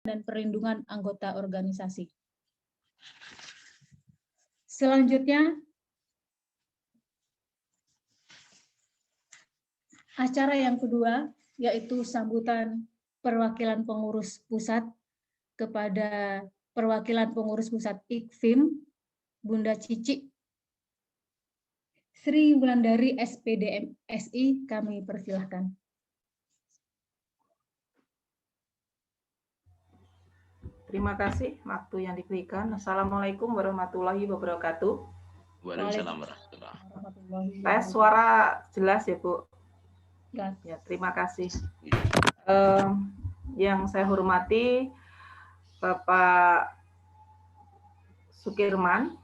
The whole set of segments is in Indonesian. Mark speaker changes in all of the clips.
Speaker 1: dan perlindungan anggota organisasi. Selanjutnya, acara yang kedua yaitu sambutan perwakilan pengurus pusat kepada perwakilan pengurus pusat IKFIM, Bunda Cici Sri Wulandari SPD MSI, kami persilahkan.
Speaker 2: Terima kasih waktu yang diberikan. Assalamualaikum warahmatullahi wabarakatuh.
Speaker 3: Waalaikumsalam warahmatullahi wabarakatuh.
Speaker 2: Tes suara jelas ya, Bu?
Speaker 1: Jelas.
Speaker 2: Ya, terima kasih. Yang saya hormati Bapak Sukirman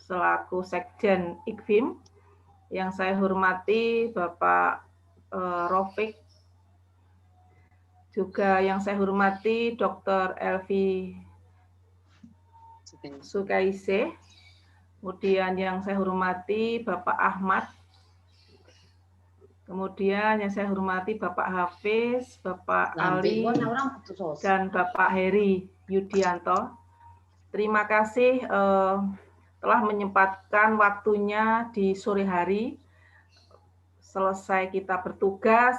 Speaker 2: selaku Sekjen IKFIM, yang saya hormati Bapak Rofik, juga yang saya hormati Dr. Elvi Sukaise, kemudian yang saya hormati Bapak Ahmad, kemudian yang saya hormati Bapak Hafiz, Bapak Ali, dan Bapak Heri Yudianto. Terima kasih telah menyempatkan waktunya di sore hari. Selesai kita bertugas.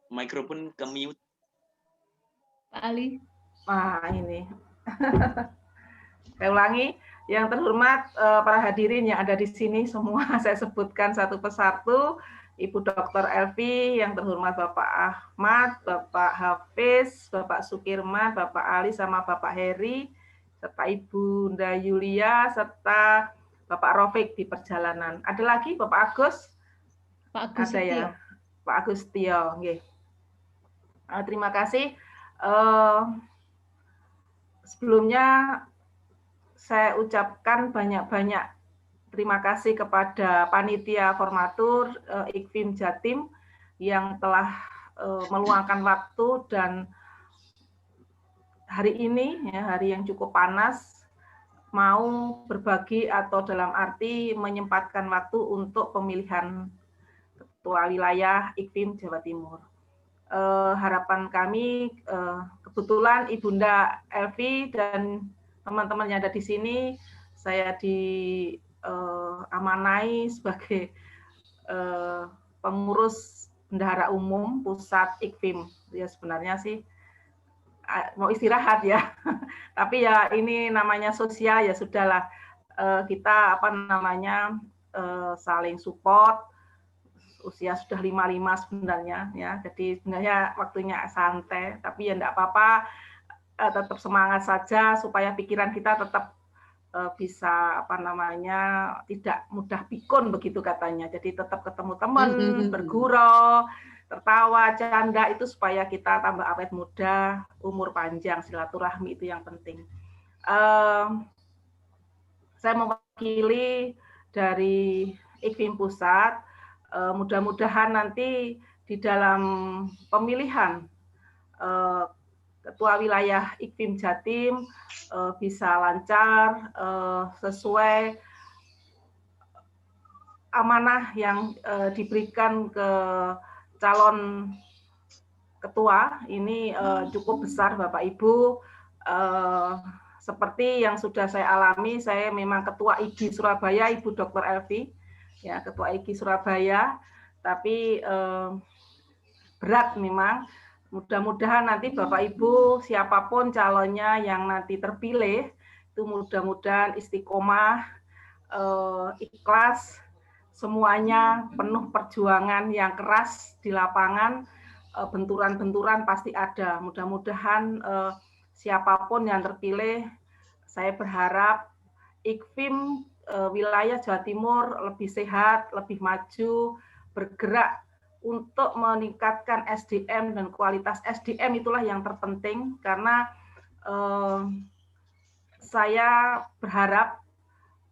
Speaker 3: Mikrofon ke mute.
Speaker 1: Pak Ali.
Speaker 2: Nah, ini. Saya ulangi, yang terhormat para hadirin yang ada di sini semua saya sebutkan satu persatu. Ibu Dr. Elvi, yang terhormat Bapak Ahmad, Bapak Hafiz, Bapak Sukirman, Bapak Ali, sama Bapak Heri, serta Ibu Nda Yulia, serta Bapak Rofik di perjalanan. Ada lagi Bapak Agus?
Speaker 1: Pak Agus
Speaker 2: ada ya? Pak Agus Tio. Okay. Terima kasih. Sebelumnya saya ucapkan banyak-banyak terima kasih kepada panitia formatur IKFIM Jatim yang telah meluangkan waktu, dan hari ini ya, hari yang cukup panas, mau berbagi atau dalam arti menyempatkan waktu untuk pemilihan ketua wilayah IKFIM Jawa Timur. Harapan kami kebetulan Ibunda Elvi dan teman-teman yang ada di sini, saya diamanai sebagai pengurus bendahara umum pusat IKFIM. Ya sebenarnya sih mau istirahat ya, tapi ya ini namanya sosial, ya sudahlah, kita saling support. Usia sudah 55 sebenarnya ya, jadi sebenarnya waktunya santai, tapi ya enggak apa-apa, tetap semangat saja supaya pikiran kita tetap bisa tidak mudah pikun begitu katanya. Jadi tetap ketemu teman, bergurau, tertawa, canda, itu supaya kita tambah awet muda, umur panjang, silaturahmi itu yang penting. Saya mewakili dari IKFIM Pusat. Mudah-mudahan nanti di dalam pemilihan ketua wilayah IKFIM Jatim bisa lancar, sesuai amanah yang diberikan ke calon ketua. Ini cukup besar Bapak Ibu. Seperti yang sudah saya alami, saya memang ketua IGI Surabaya, Ibu Dr. Elvi, ya, ketua IGI Surabaya, tapi berat memang. Mudah-mudahan nanti Bapak Ibu siapapun calonnya yang nanti terpilih itu mudah-mudahan istiqomah, ikhlas, semuanya penuh perjuangan yang keras di lapangan. Benturan-benturan pasti ada. Mudah-mudahan siapapun yang terpilih, saya berharap IKFIM wilayah Jawa Timur lebih sehat, lebih maju, bergerak untuk meningkatkan SDM, dan kualitas SDM itulah yang terpenting, karena saya berharap,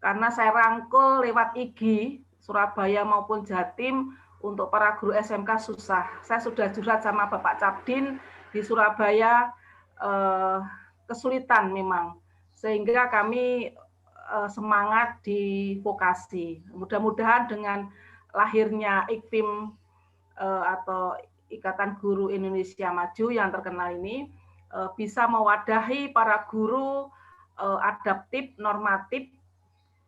Speaker 2: karena saya rangkul lewat IGI Surabaya maupun Jatim, untuk para guru SMK susah. Saya sudah curhat sama Bapak Cabdin di Surabaya, kesulitan memang, sehingga kami semangat di vokasi. Mudah-mudahan dengan lahirnya IKFIM atau Ikatan Guru Indonesia Maju yang terkenal ini bisa mewadahi para guru adaptif, normatif,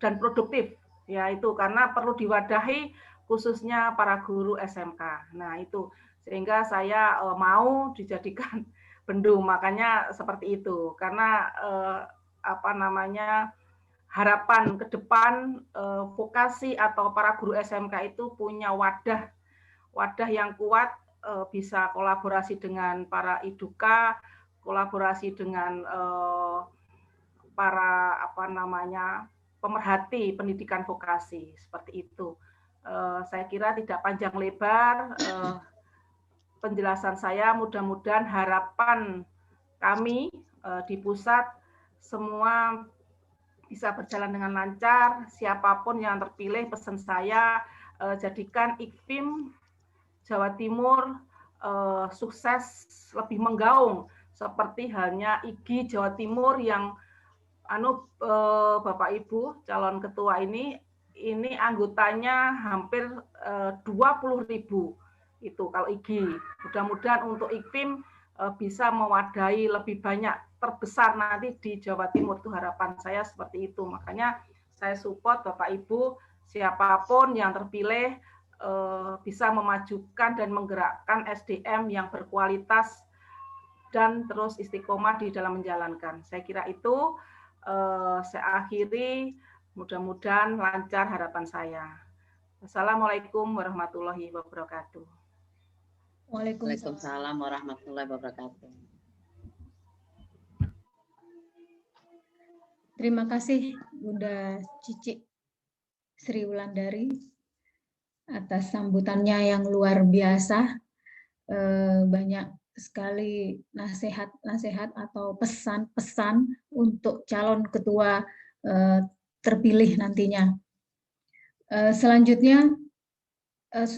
Speaker 2: dan produktif. Ya itu karena perlu diwadahi khususnya para guru SMK. Nah itu sehingga saya mau dijadikan bendung, makanya seperti itu. Karena harapan ke depan vokasi atau para guru SMK itu punya wadah yang kuat, bisa kolaborasi dengan para iduka, kolaborasi dengan para pemerhati pendidikan vokasi seperti itu. Saya kira tidak panjang lebar penjelasan saya, mudah-mudahan harapan kami di pusat semua bisa berjalan dengan lancar. Siapapun yang terpilih, pesan saya jadikan IKFIM Jawa Timur sukses lebih menggaung seperti halnya IGI Jawa Timur yang Bapak Ibu calon ketua ini anggotanya hampir 20.000 itu kalau IGI. Mudah-mudahan untuk IKFIM bisa mewadahi lebih banyak, terbesar nanti di Jawa Timur, itu harapan saya seperti itu. Makanya saya support Bapak Ibu siapapun yang terpilih bisa memajukan dan menggerakkan SDM yang berkualitas dan terus istiqomah di dalam menjalankan. Saya kira itu. Saya akhiri, mudah-mudahan lancar harapan saya. Assalamualaikum warahmatullahi wabarakatuh.
Speaker 4: Waalaikumsalam warahmatullahi wabarakatuh.
Speaker 1: Terima kasih Bunda Cici Sri Wulandari atas sambutannya yang luar biasa. Banyak sekali nasihat atau pesan-pesan untuk calon ketua terpilih nantinya. Selanjutnya,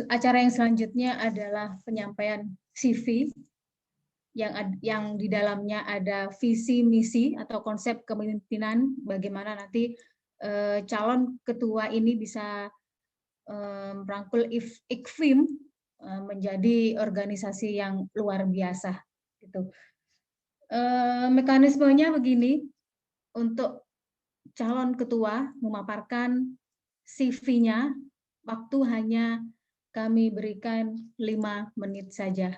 Speaker 1: acara yang selanjutnya adalah penyampaian CV yang di dalamnya ada visi misi atau konsep kepemimpinan, bagaimana nanti calon ketua ini bisa merangkul IKFIM menjadi organisasi yang luar biasa gitu. Mekanismenya begini, untuk calon ketua memaparkan CV-nya, waktu hanya kami berikan 5 menit saja.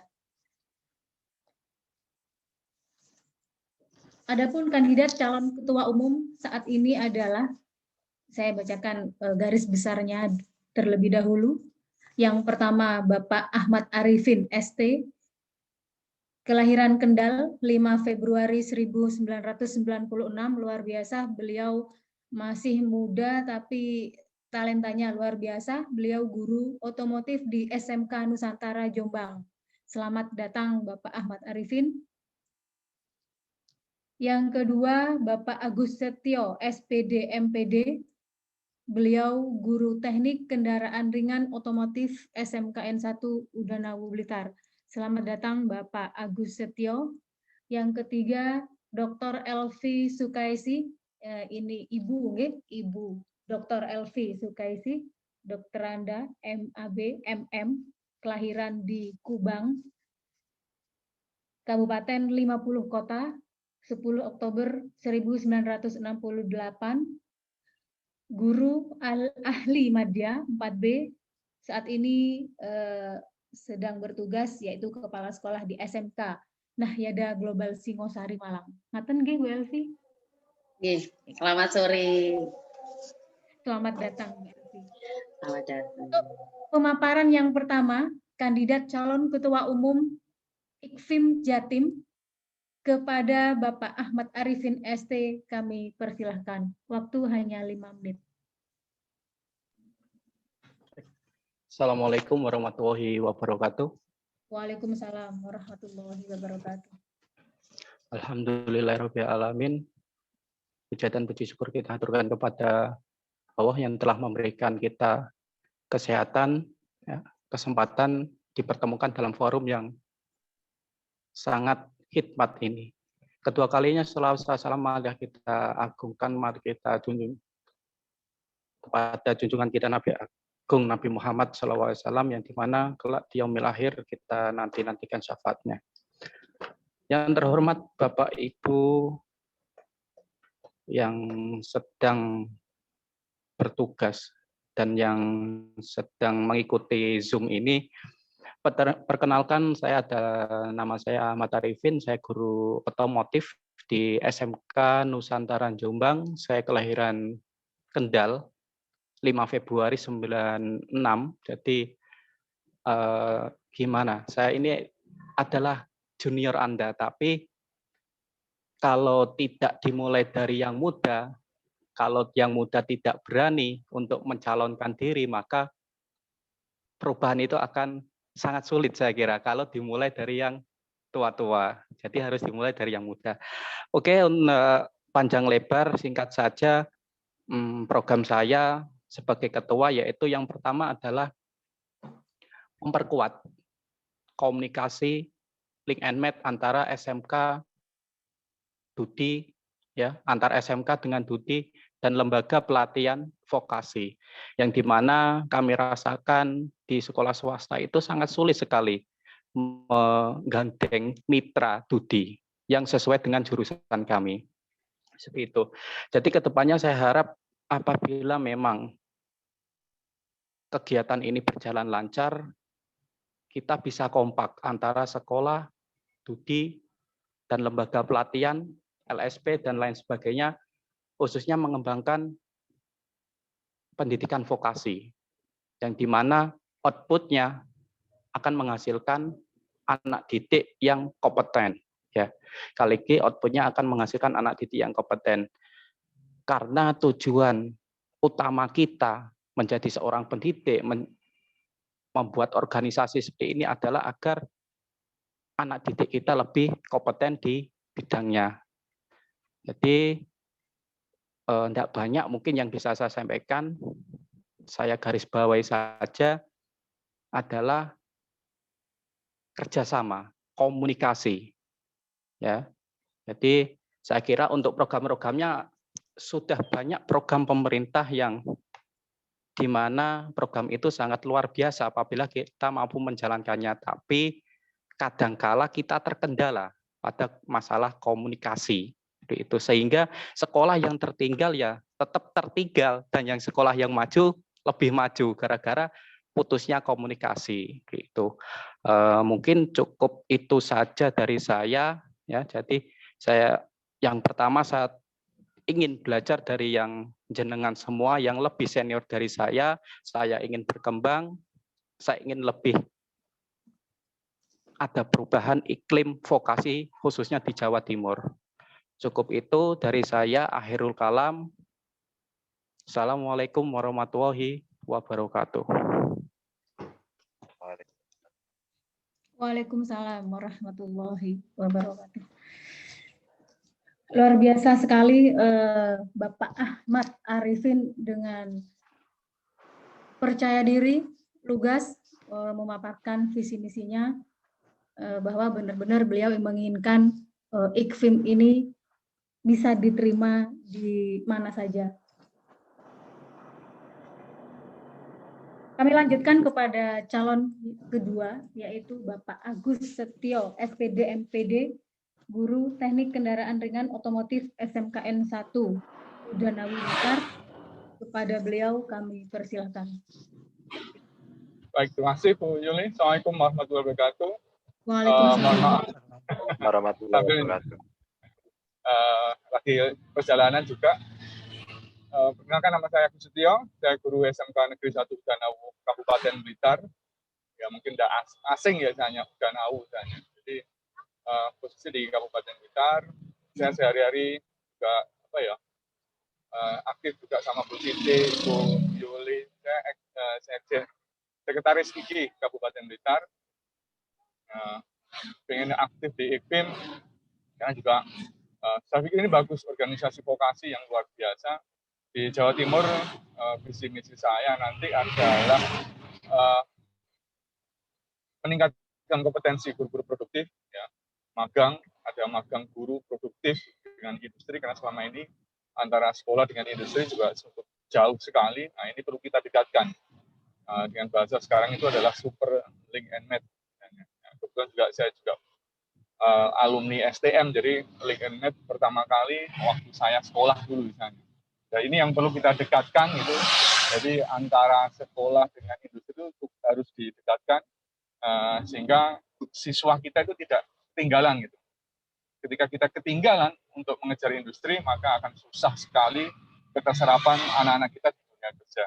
Speaker 1: Adapun kandidat calon ketua umum saat ini adalah, saya bacakan garis besarnya terlebih dahulu. Yang pertama, Bapak Ahmad Arifin, ST, kelahiran Kendal 5 Februari 1996, luar biasa. Beliau masih muda tapi talentanya luar biasa. Beliau guru otomotif di SMK Nusantara Jombang. Selamat datang Bapak Ahmad Arifin. Yang kedua, Bapak Agus Setio, SPD MPD. Beliau guru teknik kendaraan ringan otomotif SMKN 1 Udanawu Blitar. Selamat datang Bapak Agus Setio. Yang ketiga, Dr. Elvi Sukaisi, ini Ibu, Ibu Dr. Elvi Sukaisi, Dokteranda MAB MM, kelahiran di Kubang, Kabupaten 50 Kota, 10 Oktober 1968. Guru ahli madya 4B, saat ini sedang bertugas yaitu kepala sekolah di SMK Nahyada Global Singosari Malang. Ngaten nggih Bu Elvi?
Speaker 4: Nggih, selamat sore.
Speaker 1: Selamat datang Bu Elvi.
Speaker 4: Selamat datang.
Speaker 1: Untuk pemaparan yang pertama, kandidat calon ketua umum IKFIM Jatim kepada Bapak Ahmad Arifin ST, kami persilahkan. Waktu hanya 5 menit.
Speaker 5: Assalamualaikum warahmatullahi wabarakatuh.
Speaker 1: Waalaikumsalam warahmatullahi wabarakatuh.
Speaker 5: Alhamdulillahirabbil alamin. Puja dan puji syukur kita haturkan kepada Allah yang telah memberikan kita kesehatan, ya, kesempatan dipertemukan dalam forum yang sangat hikmat ini. Kedua kalinya selawat salam mari kita agungkan, mari kita junjung kepada junjungan kita Nabi Agung Nabi Muhammad SAW yang dimana kelak di yaumil akhir kita nantikan syafaatnya. Yang terhormat Bapak Ibu yang sedang bertugas dan yang sedang mengikuti Zoom ini, perkenalkan nama saya Ahmad Arifin, saya guru otomotif di SMK Nusantara Jombang. Saya kelahiran Kendal 5 Februari 96. Jadi gimana? Saya ini adalah junior Anda, tapi kalau tidak dimulai dari yang muda, kalau yang muda tidak berani untuk mencalonkan diri, maka perubahan itu akan sangat sulit saya kira kalau dimulai dari yang tua-tua. Jadi harus dimulai dari yang muda. Oke, panjang lebar singkat saja program saya sebagai ketua yaitu yang pertama adalah memperkuat komunikasi link and match antara SMK Dudi ya, antar SMK dengan Dudi dan lembaga pelatihan vokasi yang dimana kami rasakan di sekolah swasta itu sangat sulit sekali menggandeng mitra Dudi yang sesuai dengan jurusan kami. Seperti itu. Jadi kedepannya saya harap apabila memang kegiatan ini berjalan lancar, kita bisa kompak antara sekolah, Dudi, dan lembaga pelatihan, LSP, dan lain sebagainya, khususnya mengembangkan pendidikan vokasi, yang dimana outputnya akan menghasilkan anak didik yang kompeten. Ya, kali ini outputnya akan menghasilkan anak didik yang kompeten. Karena tujuan utama kita menjadi seorang pendidik, membuat organisasi seperti ini adalah agar anak didik kita lebih kompeten di bidangnya. Jadi tidak banyak mungkin yang bisa saya sampaikan, saya garis bawahi saja adalah kerjasama, komunikasi. Ya, jadi saya kira untuk program-programnya sudah banyak program pemerintah yang di mana program itu sangat luar biasa apabila kita mampu menjalankannya. Tapi kadangkala kita terkendala pada masalah komunikasi. Itu sehingga sekolah yang tertinggal ya tetap tertinggal dan yang sekolah yang maju lebih maju gara-gara putusnya komunikasi gitu. Mungkin cukup itu saja dari saya ya. Jadi saya yang pertama saya ingin belajar dari yang jenengan semua yang lebih senior dari saya ingin berkembang, saya ingin lebih ada perubahan iklim vokasi khususnya di Jawa Timur. Cukup itu dari saya, akhirul kalam. Assalamualaikum warahmatullahi wabarakatuh.
Speaker 1: Waalaikumsalam warahmatullahi wabarakatuh. Luar biasa sekali Bapak Ahmad Arifin dengan percaya diri, lugas memaparkan visi misinya bahwa benar-benar beliau menginginkan IKFIM ini bisa diterima di mana saja. Kami lanjutkan kepada calon kedua, yaitu Bapak Agus Setio, SPD MPD, Guru Teknik Kendaraan Ringan Otomotif SMKN 1, Udanawi Blitar. Kepada beliau kami persilahkan.
Speaker 6: Baik, terima kasih Bu Yuli. Assalamualaikum warahmatullahi wabarakatuh.
Speaker 1: Waalaikumsalam
Speaker 6: warahmatullahi wabarakatuh. Lagi perjalanan juga. Perkenalkan nama saya Agus Setio, saya guru SMK Negeri 1 Udanawu Kabupaten Blitar. Ya mungkin tidak asing ya saya Udanawu saya. Jadi posisi di Kabupaten Blitar, saya sehari-hari juga aktif juga sama Bu Siti, Bu Yuli, saya sekretaris IKI Kabupaten Blitar. Pengen aktif di IKFIM, karena juga saya pikir ini bagus, organisasi vokasi yang luar biasa. Di Jawa Timur, visi misi saya nanti adalah meningkatkan kompetensi guru-guru produktif, ya, magang, ada magang guru produktif dengan industri, karena selama ini antara sekolah dengan industri juga cukup jauh sekali. Nah, ini perlu kita dekatkan. Dengan bahasa sekarang itu adalah super link and match. Kebetulan juga saya juga alumni STM, jadi link and match pertama kali waktu saya sekolah dulu misalnya. Nah, ini yang perlu kita dekatkan itu. Jadi antara sekolah dengan industri itu harus didekatkan sehingga siswa kita itu tidak ketinggalan gitu. Ketika kita ketinggalan untuk mengejar industri, maka akan susah sekali keterserapan anak-anak kita di dunia kerja.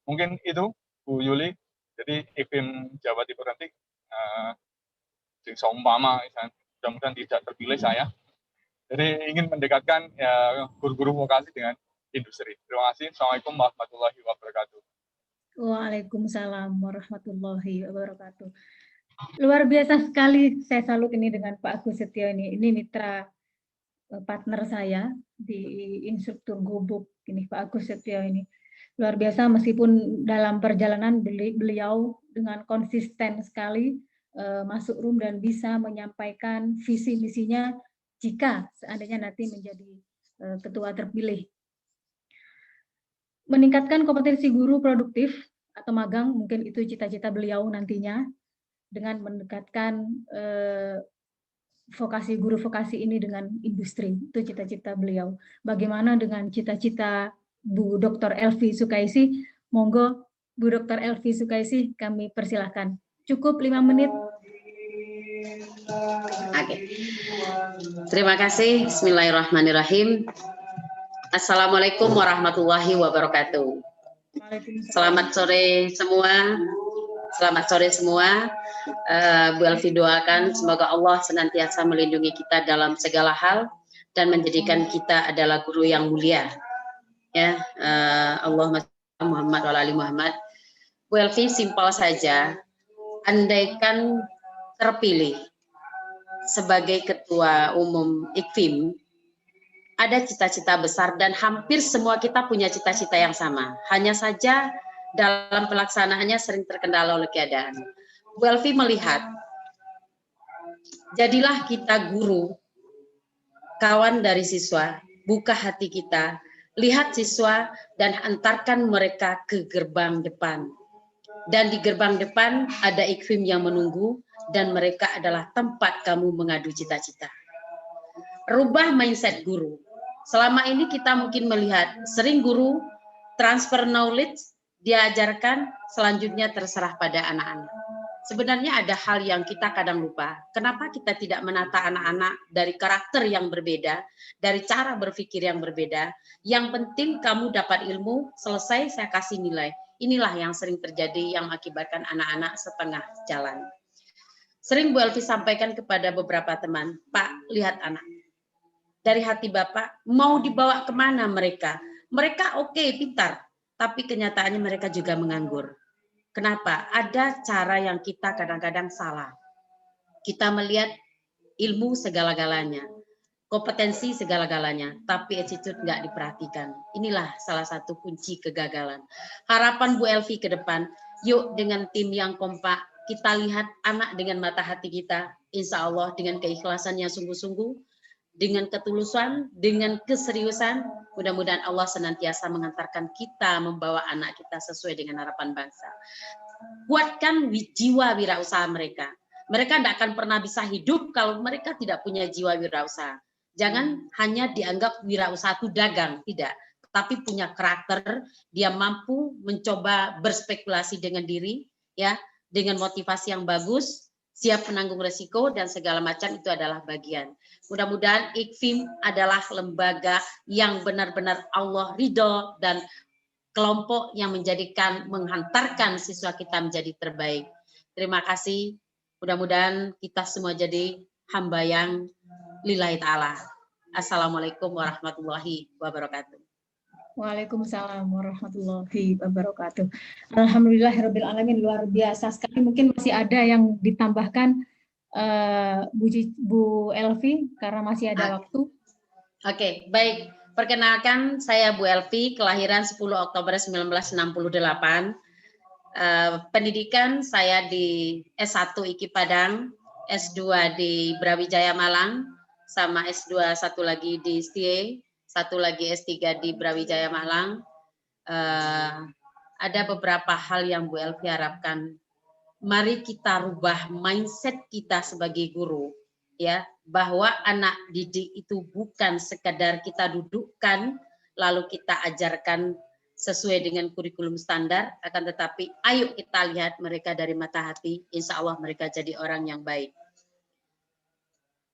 Speaker 6: Mungkin itu, Bu Yuli. Jadi IKFIM Jawa Timur nanti seumpama, mudah-mudahan tidak terpilih saya. Jadi ingin mendekatkan guru-guru vokasi dengan industri. Terima kasih. Assalamualaikum warahmatullahi wabarakatuh.
Speaker 1: Waalaikumsalam warahmatullahi wabarakatuh. Luar biasa sekali, saya salut ini dengan Pak Agus Setio ini. Ini mitra partner saya di instruktur gubuk ini, Pak Agus Setio ini. Luar biasa, meskipun dalam perjalanan beliau dengan konsisten sekali masuk room dan bisa menyampaikan visi misinya jika seandainya nanti menjadi ketua terpilih. Meningkatkan kompetensi guru produktif atau magang, mungkin itu cita-cita beliau nantinya, dengan mendekatkan guru vokasi ini dengan industri. Itu cita-cita beliau. Bagaimana dengan cita-cita Bu Dr. Elvi Sukaisi? Monggo Bu Dr. Elvi Sukaisi, kami persilahkan. Cukup 5 menit.
Speaker 4: Oke. Terima kasih. Bismillahirrahmanirrahim. Assalamualaikum warahmatullahi wabarakatuh. Selamat sore semua. Selamat sore semua. Bu Elvi doakan semoga Allah senantiasa melindungi kita dalam segala hal dan menjadikan kita adalah guru yang mulia. Ya, Allahumma Muhammad wa ali Muhammad. Bu Elvi, simpel saja. Andaikan terpilih sebagai ketua umum IKFIM, ada cita-cita besar dan hampir semua kita punya cita-cita yang sama. Hanya saja dalam pelaksanaannya sering terkendala oleh keadaan. Bu Elvi melihat, jadilah kita guru, kawan dari siswa, buka hati kita, lihat siswa dan antarkan mereka ke gerbang depan. Dan di gerbang depan ada IKFIM yang menunggu dan mereka adalah tempat kamu mengadu cita-cita. Rubah mindset guru. Selama ini kita mungkin melihat sering guru transfer knowledge diajarkan, selanjutnya terserah pada anak-anak. Sebenarnya ada hal yang kita kadang lupa. Kenapa kita tidak menata anak-anak dari karakter yang berbeda, dari cara berpikir yang berbeda? Yang penting kamu dapat ilmu, selesai saya kasih nilai. Inilah yang sering terjadi yang mengakibatkan anak-anak setengah jalan. Sering Bu Elvi sampaikan kepada beberapa teman, Pak, lihat anak. Dari hati Bapak, mau dibawa kemana mereka? Mereka oke, pintar, tapi kenyataannya mereka juga menganggur. Kenapa? Ada cara yang kita kadang-kadang salah. Kita melihat ilmu segala-galanya, kompetensi segala-galanya, tapi attitude nggak diperhatikan. Inilah salah satu kunci kegagalan. Harapan Bu Elvi ke depan, yuk dengan tim yang kompak, kita lihat anak dengan mata hati kita, insya Allah dengan keikhlasan yang sungguh-sungguh, dengan ketulusan, dengan keseriusan, mudah-mudahan Allah senantiasa mengantarkan kita membawa anak kita sesuai dengan harapan bangsa. Kuatkan jiwa wirausaha mereka. Mereka tidak akan pernah bisa hidup kalau mereka tidak punya jiwa wirausaha. Jangan hanya dianggap wirausaha itu dagang, tidak. Tapi punya karakter, dia mampu mencoba berspekulasi dengan diri, ya, dengan motivasi yang bagus, siap menanggung resiko dan segala macam itu adalah bagian. Mudah-mudahan IKFIM adalah lembaga yang benar-benar Allah ridho dan kelompok yang menghantarkan siswa kita menjadi terbaik. Terima kasih. Mudah-mudahan kita semua jadi hamba yang lillahi ta'ala. Assalamualaikum warahmatullahi wabarakatuh.
Speaker 1: Waalaikumsalam warahmatullahi wabarakatuh. Alhamdulillahirabbil alamin, luar biasa sekali. Mungkin masih ada yang ditambahkan Bu Elvi karena masih ada waktu.
Speaker 4: Oke, baik. Perkenalkan saya Bu Elvi, kelahiran 10 Oktober 1968. Pendidikan saya di S1 IKI Padang, S2 di Brawijaya Malang, sama S2 satu lagi di STIE. satu lagi S3 di Brawijaya Malang. Ada beberapa hal yang Bu Elvi harapkan. Mari kita rubah mindset kita sebagai guru, ya, bahwa anak didik itu bukan sekadar kita dudukkan lalu kita ajarkan sesuai dengan kurikulum standar, akan tetapi ayo kita lihat mereka dari mata hati, insya Allah mereka jadi orang yang baik.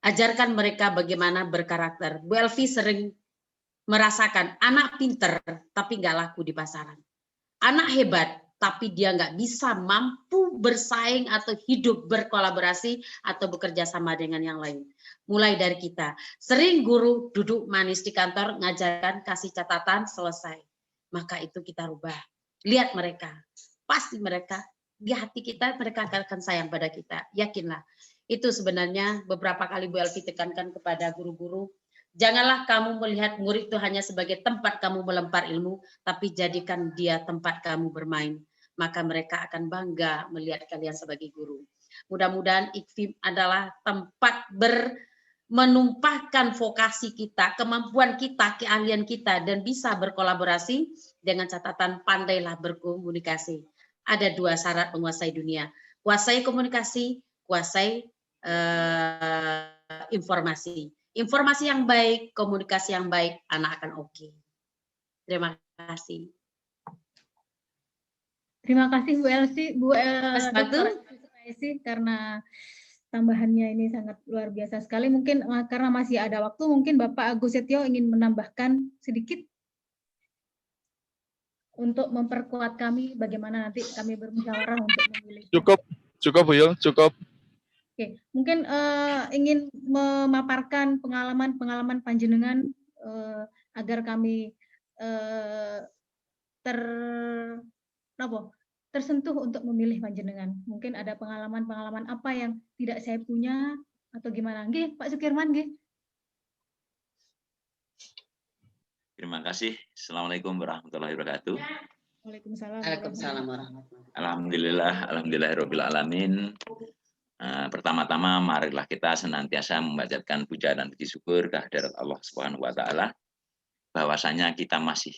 Speaker 4: Ajarkan mereka bagaimana berkarakter. Bu Elvi sering merasakan anak pinter tapi nggak laku di pasaran. Anak hebat tapi dia nggak bisa mampu bersaing atau hidup berkolaborasi atau bekerja sama dengan yang lain. Mulai dari kita. Sering guru duduk manis di kantor, ngajarkan, kasih catatan, selesai. Maka itu kita rubah. Lihat mereka. Pasti mereka, di hati kita, mereka akan sayang pada kita. Yakinlah. Itu sebenarnya beberapa kali Bu Elvi tekankan kepada guru-guru. Janganlah kamu melihat murid itu hanya sebagai tempat kamu melempar ilmu, tapi jadikan dia tempat kamu bermain. Maka mereka akan bangga melihat kalian sebagai guru. Mudah-mudahan IKFIM adalah tempat menumpahkan vokasi kita, kemampuan kita, keahlian kita, dan bisa berkolaborasi dengan catatan pandailah berkomunikasi. Ada 2 syarat menguasai dunia. Kuasai komunikasi, kuasai informasi. Informasi yang baik, komunikasi yang baik, anak akan oke. Terima kasih.
Speaker 1: Terima kasih Bu Elsie,
Speaker 4: Mas Batu,
Speaker 1: karena tambahannya ini sangat luar biasa sekali. Mungkin karena masih ada waktu, mungkin Bapak Agus Setio ingin menambahkan sedikit untuk memperkuat kami bagaimana nanti kami bermusyawarah untuk memilih.
Speaker 6: Cukup Bu Yul, cukup.
Speaker 1: Oke, mungkin ingin memaparkan pengalaman panjenengan agar kami tersentuh untuk memilih panjenengan. Mungkin ada pengalaman-pengalaman apa yang tidak saya punya atau gimana? Nggih, Pak Sukirman, nggih.
Speaker 3: Terima kasih. Assalamualaikum warahmatullahi wabarakatuh.
Speaker 1: Waalaikumsalam.
Speaker 4: Waalaikumsalam warahmatullahi wabarakatuh.
Speaker 3: Alhamdulillahirabbil alamin. Pertama-tama marilah kita senantiasa membacakan puja dan puji syukur kehadirat Allah Subhanahu wa taala bahwasanya kita masih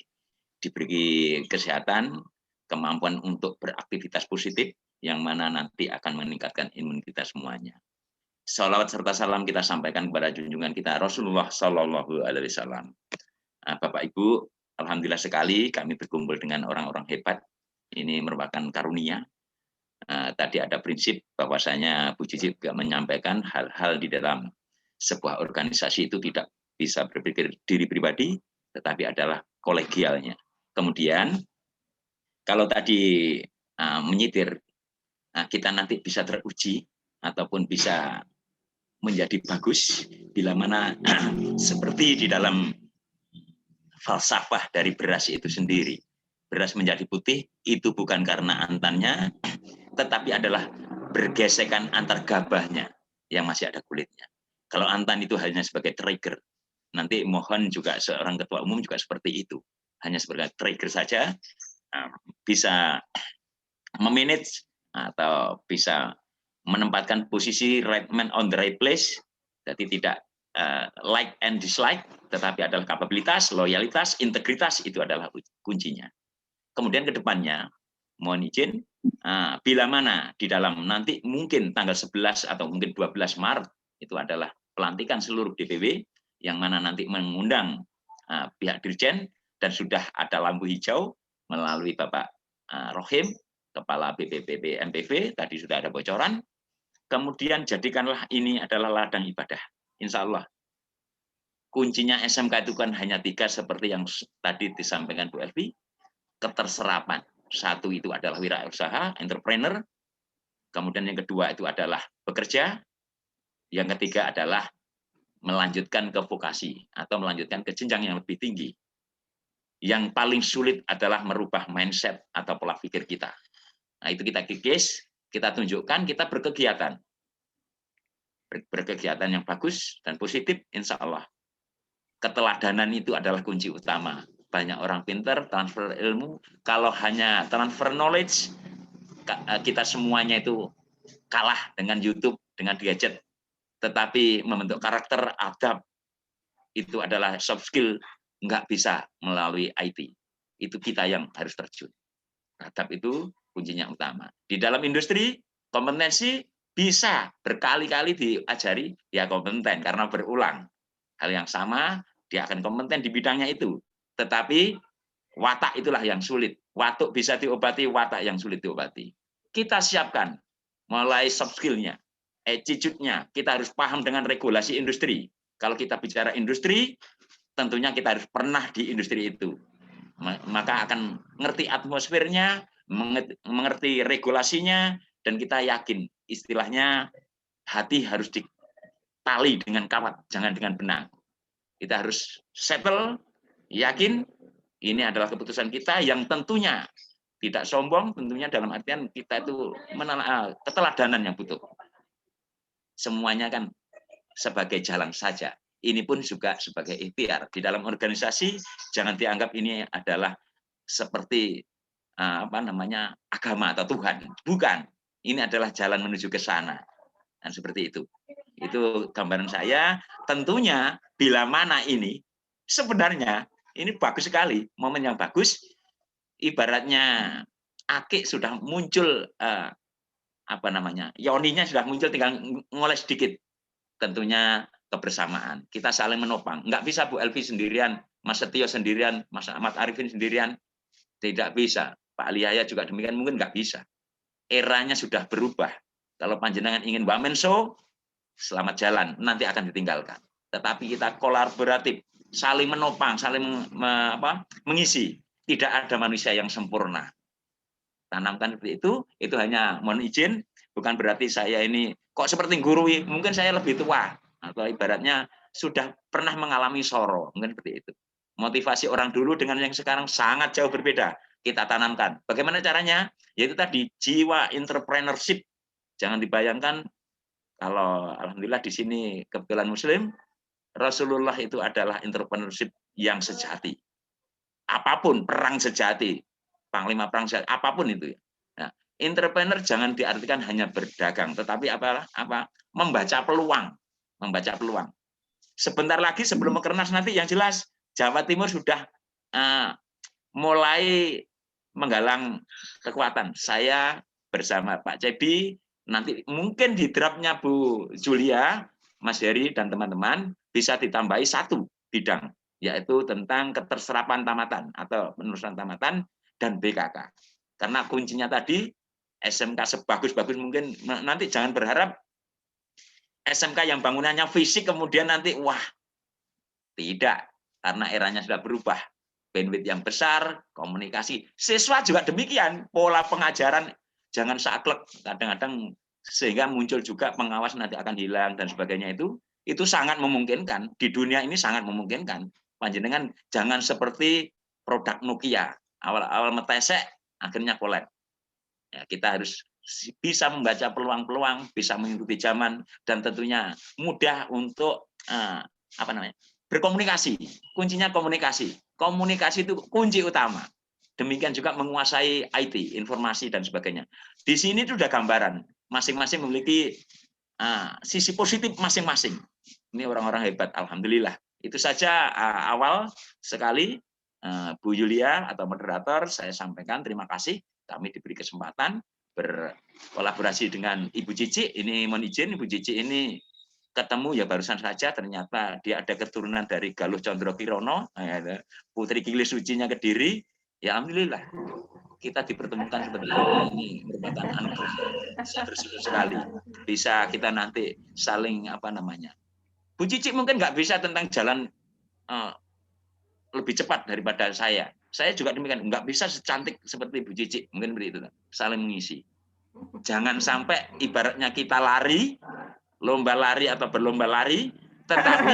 Speaker 3: diberi kesehatan, kemampuan untuk beraktivitas positif yang mana nanti akan meningkatkan imunitas semuanya. Salawat serta salam kita sampaikan kepada junjungan kita Rasulullah Shallallahu Alaihi Wasallam. Bapak Ibu, alhamdulillah sekali kami berkumpul dengan orang-orang hebat. Ini merupakan karunia. Tadi ada prinsip bahwasanya Bu Cici juga menyampaikan hal-hal di dalam sebuah organisasi itu tidak bisa berpikir diri pribadi, tetapi adalah kolegialnya. Kemudian kalau tadi menyitir, kita nanti bisa teruji ataupun bisa menjadi bagus bila mana seperti di dalam falsafah dari beras itu sendiri. Beras menjadi putih itu bukan karena antannya, tetapi adalah bergesekan antar gabahnya yang masih ada kulitnya. Kalau antan itu hanya sebagai trigger, nanti mohon juga seorang ketua umum juga seperti itu. Hanya sebagai trigger saja, bisa memanage atau bisa menempatkan posisi right man on the right place, jadi tidak like and dislike, tetapi adalah kapabilitas, loyalitas, integritas itu adalah kuncinya. Kemudian ke depannya, mohon izin, bila mana di dalam nanti mungkin tanggal 11 atau mungkin 12 Maret itu adalah pelantikan seluruh DPW, yang mana nanti mengundang pihak Dirjen dan sudah ada lampu hijau melalui Bapak Rohim, Kepala BPPB MPV, tadi sudah ada bocoran. Kemudian jadikanlah ini adalah ladang ibadah. Insya Allah. Kuncinya SMK itu kan hanya 3 seperti yang tadi disampaikan Bu Elvi. Keterserapan. 1 itu adalah wirausaha, entrepreneur. Kemudian yang kedua itu adalah bekerja. Yang ketiga adalah melanjutkan ke vokasi atau melanjutkan ke jenjang yang lebih tinggi. Yang paling sulit adalah merubah mindset atau pola pikir kita. Nah, itu kita kikis, kita tunjukkan, kita berkegiatan. Berkegiatan yang bagus dan positif, insya Allah. Keteladanan itu adalah kunci utama. Banyak orang pintar, transfer ilmu. Kalau hanya transfer knowledge, kita semuanya itu kalah dengan YouTube, dengan gadget. Tetapi membentuk karakter, adab, itu adalah soft skill nggak bisa melalui IT. Itu kita yang harus terjun. Adab itu kuncinya utama. Di dalam industri, kompetensi bisa berkali-kali diajari, ya kompeten karena berulang. Hal yang sama, dia akan kompeten di bidangnya itu. Tetapi watak itulah yang sulit. Watuk bisa diobati, watak yang sulit diobati. Kita siapkan mulai soft skill-nya, attitude-nya. Kita harus paham dengan regulasi industri. Kalau kita bicara industri, tentunya kita harus pernah di industri itu. Maka akan ngerti atmosfernya, mengerti regulasinya, dan kita yakin istilahnya hati harus ditali dengan kawat, jangan dengan benang. Kita harus settle, yakin ini adalah keputusan kita yang tentunya tidak sombong, tentunya dalam artian kita itu keteladanan yang butuh. Semuanya kan sebagai jalan saja. Ini pun juga sebagai ikhtiar. Di dalam organisasi jangan dianggap ini adalah seperti agama atau Tuhan. Bukan. Ini adalah jalan menuju ke sana. Dan seperti itu. Itu gambaran saya. Tentunya bila mana ini sebenarnya ini bagus sekali, momen yang bagus. Ibaratnya akik sudah muncul yoninya sudah muncul, tinggal ngoles sedikit. Tentunya kebersamaan. Kita saling menopang. Nggak bisa Bu Elvi sendirian, Mas Setio sendirian, Mas Ahmad Arifin sendirian. Tidak bisa. Pak Lihaya juga demikian, mungkin nggak bisa. Eranya sudah berubah. Kalau panjenengan ingin wamenso, selamat jalan, nanti akan ditinggalkan. Tetapi kita kolaboratif, saling menopang, saling mengisi. Tidak ada manusia yang sempurna. Tanamkan seperti itu hanya mohon izin, bukan berarti saya ini kok seperti guru, mungkin saya lebih tua, atau ibaratnya sudah pernah mengalami soro, mungkin seperti itu. Motivasi orang dulu dengan yang sekarang sangat jauh berbeda. Kita tanamkan. Bagaimana caranya? Yaitu tadi jiwa entrepreneurship. Jangan dibayangkan kalau alhamdulillah di sini kebetulan Muslim, Rasulullah itu adalah entrepreneurship yang sejati. Apapun perang sejati, panglima perang sejati, apapun itu. Nah, entrepreneur jangan diartikan hanya berdagang, tetapi membaca peluang, membaca peluang. Sebentar lagi sebelum Mekernas nanti yang jelas Jawa Timur sudah mulai menggalang kekuatan. Saya bersama Pak Cebi, nanti mungkin di draftnya Bu Julia, Mas Heri, dan teman-teman bisa ditambahi satu bidang, yaitu tentang keterserapan tamatan atau penerusan tamatan dan BKK. Karena kuncinya tadi, SMK sebagus-bagus mungkin, nanti jangan berharap SMK yang bangunannya fisik kemudian nanti, wah, tidak. Karena eranya sudah berubah. Bandwidth yang besar, komunikasi. Siswa juga demikian, pola pengajaran jangan saklek. Kadang-kadang sehingga muncul juga pengawas nanti akan hilang dan sebagainya itu sangat memungkinkan. Di dunia ini sangat memungkinkan. Panjenengan jangan seperti produk Nokia. Awal-awal metesek, akhirnya kolab. Ya, kita harus bisa membaca peluang-peluang, bisa mengikuti zaman, dan tentunya mudah untuk berkomunikasi. Kuncinya komunikasi. Komunikasi itu kunci utama. Demikian juga menguasai IT, informasi, dan sebagainya. Di sini itu sudah gambaran. Masing-masing memiliki sisi positif masing-masing. Ini orang-orang hebat, alhamdulillah. Itu saja awal sekali. Bu Yulia atau moderator, saya sampaikan terima kasih. Kami diberi kesempatan berkolaborasi dengan Ibu Cici. Ini mohon izin, Ibu Cici ini ketemu ya barusan saja, ternyata dia ada keturunan dari Galuh Condro Kirono, Putri Kili Sucinya Kediri. Ya alhamdulillah kita dipertemukan seperti ini, merupakan anugerah. Saya bersyukur sekali bisa kita nanti saling Bu Cici mungkin nggak bisa tentang jalan lebih cepat daripada saya. Saya juga demikian, nggak bisa secantik seperti Bu Cici, mungkin seperti itu, saling mengisi. Jangan sampai ibaratnya kita lari, lomba lari atau berlomba lari, tetapi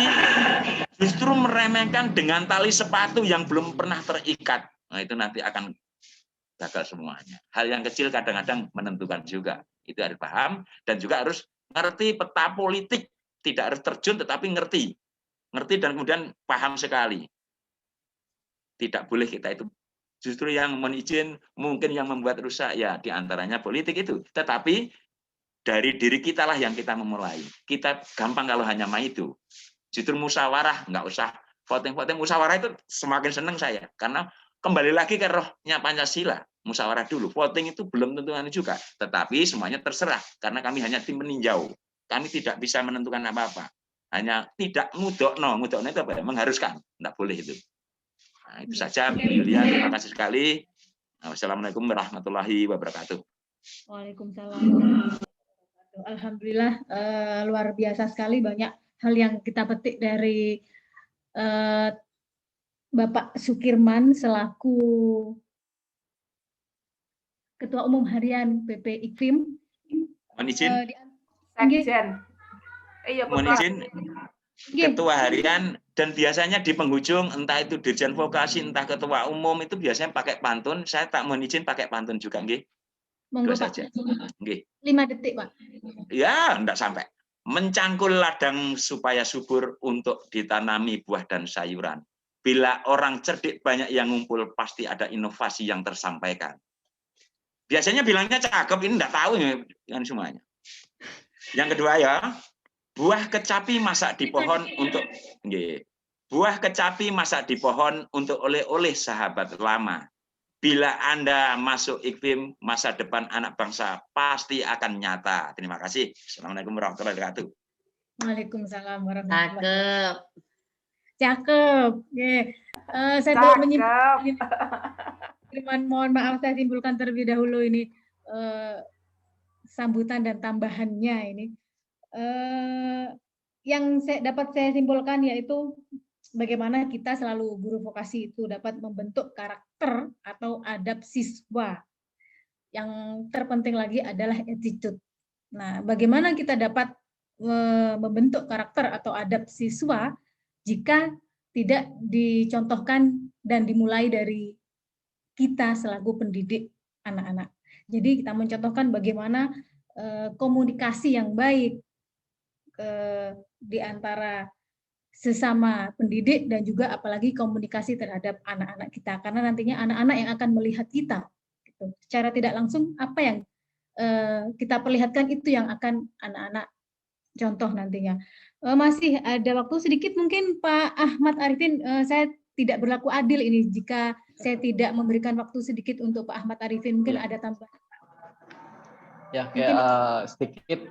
Speaker 3: justru meremehkan dengan tali sepatu yang belum pernah terikat. Nah, itu nanti akan gagal semuanya. Hal yang kecil kadang-kadang menentukan juga. Itu harus paham dan juga harus ngerti peta politik. Tidak harus terjun tetapi ngerti. Ngerti dan kemudian paham sekali. Tidak boleh kita itu. Justru yang mohon izin, mungkin yang membuat rusak ya diantaranya politik itu. Tetapi dari diri kita lah yang kita memulai. Kita gampang kalau hanya itu. Justru musyawarah, nggak usah Voting musyawarah itu semakin senang saya, karena kembali lagi ke rohnya Pancasila, musyawarah dulu. Voting itu belum tentu juga, tetapi semuanya terserah, karena kami hanya tim peninjau. Kami tidak bisa menentukan apa-apa. Hanya tidak ngudokno itu apa ya? Mengharuskan, tidak boleh itu. Nah, itu saja, Bu Yulia. Terima kasih sekali. Wassalamualaikum warahmatullahi wabarakatuh.
Speaker 1: Waalaikumsalam. Alhamdulillah, luar biasa sekali, banyak hal yang kita petik dari Bapak Sukirman selaku Ketua Umum Harian PP IKFIM.
Speaker 3: Mohon izin.
Speaker 2: Sekjen.
Speaker 3: Mohon izin. Ketua harian, dan biasanya di penghujung entah itu Dirjen Vokasi, entah ketua umum itu biasanya pakai pantun. Saya tak mohon izin pakai pantun juga, nggih.
Speaker 1: Monggo
Speaker 3: Dua
Speaker 1: Pak.
Speaker 3: saja. Nggih.
Speaker 1: 5 detik, Pak.
Speaker 3: Ya, enggak sampai. Mencangkul ladang supaya subur untuk ditanami buah dan sayuran. Bila orang cerdik banyak yang ngumpul, pasti ada inovasi yang tersampaikan. Biasanya bilangnya cakep, ini enggak tahu ya kan semuanya. Yang kedua ya, buah kecapi masak di pohon untuk nggih. Buah kecapi masak di pohon untuk oleh-oleh sahabat lama. Bila Anda masuk IKFIM, masa depan anak bangsa pasti akan nyata. Terima kasih. Assalamualaikum warahmatullahi wabarakatuh.
Speaker 1: Waalaikumsalam warahmatullahi wabarakatuh.
Speaker 4: Cakep.
Speaker 1: Cakep. Saya belum menyimpulkan. Mohon maaf, saya simpulkan terlebih dahulu ini sambutan dan tambahannya ini. Yang dapat saya simpulkan yaitu bagaimana kita selalu guru vokasi itu dapat membentuk karakter atau adab siswa. Yang terpenting lagi adalah attitude. Nah, bagaimana kita dapat membentuk karakter atau adab siswa jika tidak dicontohkan dan dimulai dari kita selaku pendidik anak-anak. Jadi kita mencontohkan bagaimana komunikasi yang baik di antara sesama pendidik dan juga apalagi komunikasi terhadap anak-anak kita, karena nantinya anak-anak yang akan melihat kita gitu. Secara tidak langsung apa yang kita perlihatkan itu yang akan anak-anak contoh nantinya. Masih ada waktu sedikit mungkin Pak Ahmad Arifin, saya tidak berlaku adil ini jika saya tidak memberikan waktu sedikit untuk Pak Ahmad Arifin, mungkin ada tambahan.
Speaker 5: Ya, sedikit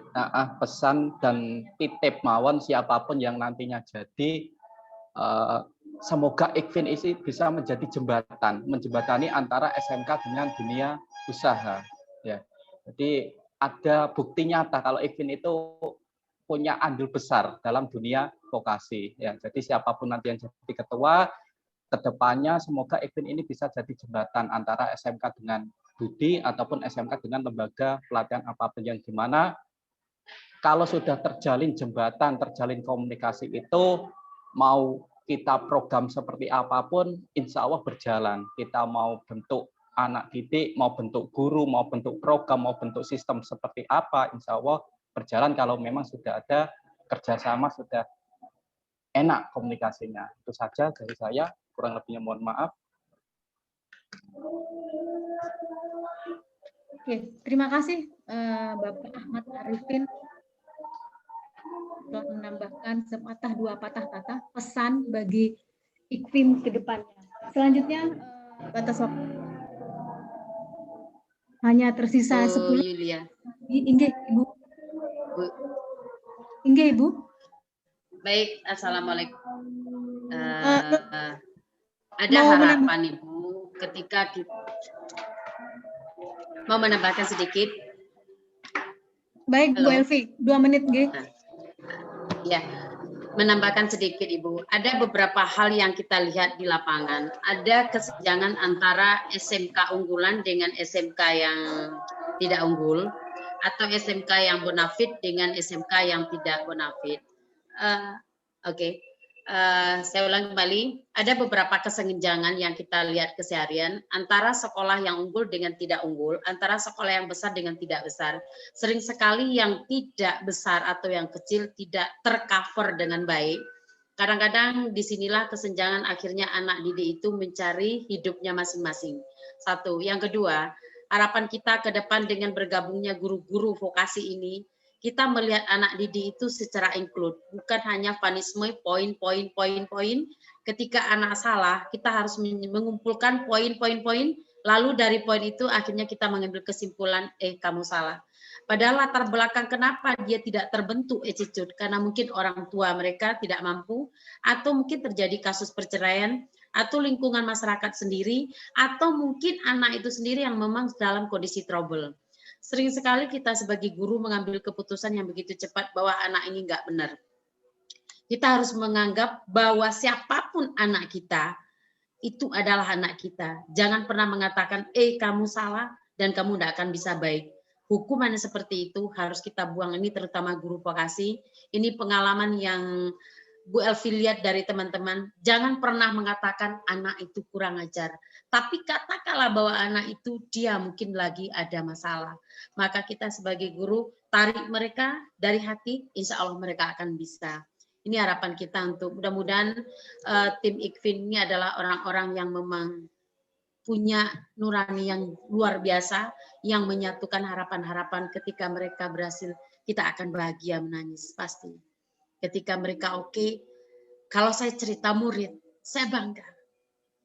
Speaker 5: pesan dan titip mawon siapapun yang nantinya jadi, semoga IKFIM ini bisa menjadi jembatan, menjembatani antara SMK dengan dunia usaha. Ya, jadi ada bukti nyata kalau IKFIM itu punya andil besar dalam dunia vokasi. Ya, jadi siapapun nanti yang jadi ketua, kedepannya semoga IKFIM ini bisa jadi jembatan antara SMK dengan Budi ataupun SMK dengan lembaga pelatihan apapun, yang dimana kalau sudah terjalin jembatan, terjalin komunikasi itu, mau kita program seperti apapun, insya Allah berjalan. Kita mau bentuk anak didik, mau bentuk guru, mau bentuk program, mau bentuk sistem seperti apa, insya Allah berjalan kalau memang sudah ada kerjasama, sudah enak komunikasinya. Itu saja dari saya, kurang lebihnya mohon maaf.
Speaker 1: Oke, terima kasih Bapak Ahmad Arifin telah menambahkan sepatah dua patah kata pesan bagi IKFIM ke depannya. Selanjutnya batas waktu hanya tersisa 10.
Speaker 4: Yulia.
Speaker 1: Inggih, Ibu. Inggih, Ibu.
Speaker 4: Baik, assalamualaikum. Ada harapan Ibu ketika kita mau menambahkan sedikit.
Speaker 1: Baik, Bu Elvi, 2 menit, nggih.
Speaker 4: Ya, menambahkan sedikit Ibu. Ada beberapa hal yang kita lihat di lapangan. Ada kesenjangan antara SMK unggulan dengan SMK yang tidak unggul, atau SMK yang bonafit dengan SMK yang tidak bonafit. Oke. Saya ulang kembali, ada beberapa kesenjangan yang kita lihat keseharian antara sekolah yang unggul dengan tidak unggul, antara sekolah yang besar dengan tidak besar. Sering sekali yang tidak besar atau yang kecil tidak tercover dengan baik. Kadang-kadang disinilah kesenjangan akhirnya anak didik itu mencari hidupnya masing-masing. Satu. Yang kedua, harapan kita ke depan dengan bergabungnya guru-guru vokasi ini, kita melihat anak didik itu secara include, bukan hanya punishment poin. Ketika anak salah, kita harus mengumpulkan poin, lalu dari poin itu akhirnya kita mengambil kesimpulan, kamu salah. Padahal latar belakang kenapa dia tidak terbentuk attitude, karena mungkin orang tua mereka tidak mampu, atau mungkin terjadi kasus perceraian, atau lingkungan masyarakat sendiri, atau mungkin anak itu sendiri yang memang dalam kondisi trouble. Sering sekali kita sebagai guru mengambil keputusan yang begitu cepat bahwa anak ini nggak benar. Kita harus menganggap bahwa siapapun anak kita, itu adalah anak kita. Jangan pernah mengatakan, kamu salah dan kamu tidak akan bisa baik. Hukuman seperti itu harus kita buang. Ini terutama guru vokasi. Ini pengalaman yang Bu Elvi lihat dari teman-teman. Jangan pernah mengatakan anak itu kurang ajar. Tapi katakanlah bahwa anak itu dia mungkin lagi ada masalah. Maka kita sebagai guru tarik mereka dari hati, insya Allah mereka akan bisa. Ini harapan kita untuk mudah-mudahan tim IKFIN ini adalah orang-orang yang memang punya nurani yang luar biasa, yang menyatukan harapan-harapan. Ketika mereka berhasil, kita akan bahagia menangis, pasti. Ketika mereka oke, kalau saya cerita murid, saya bangga.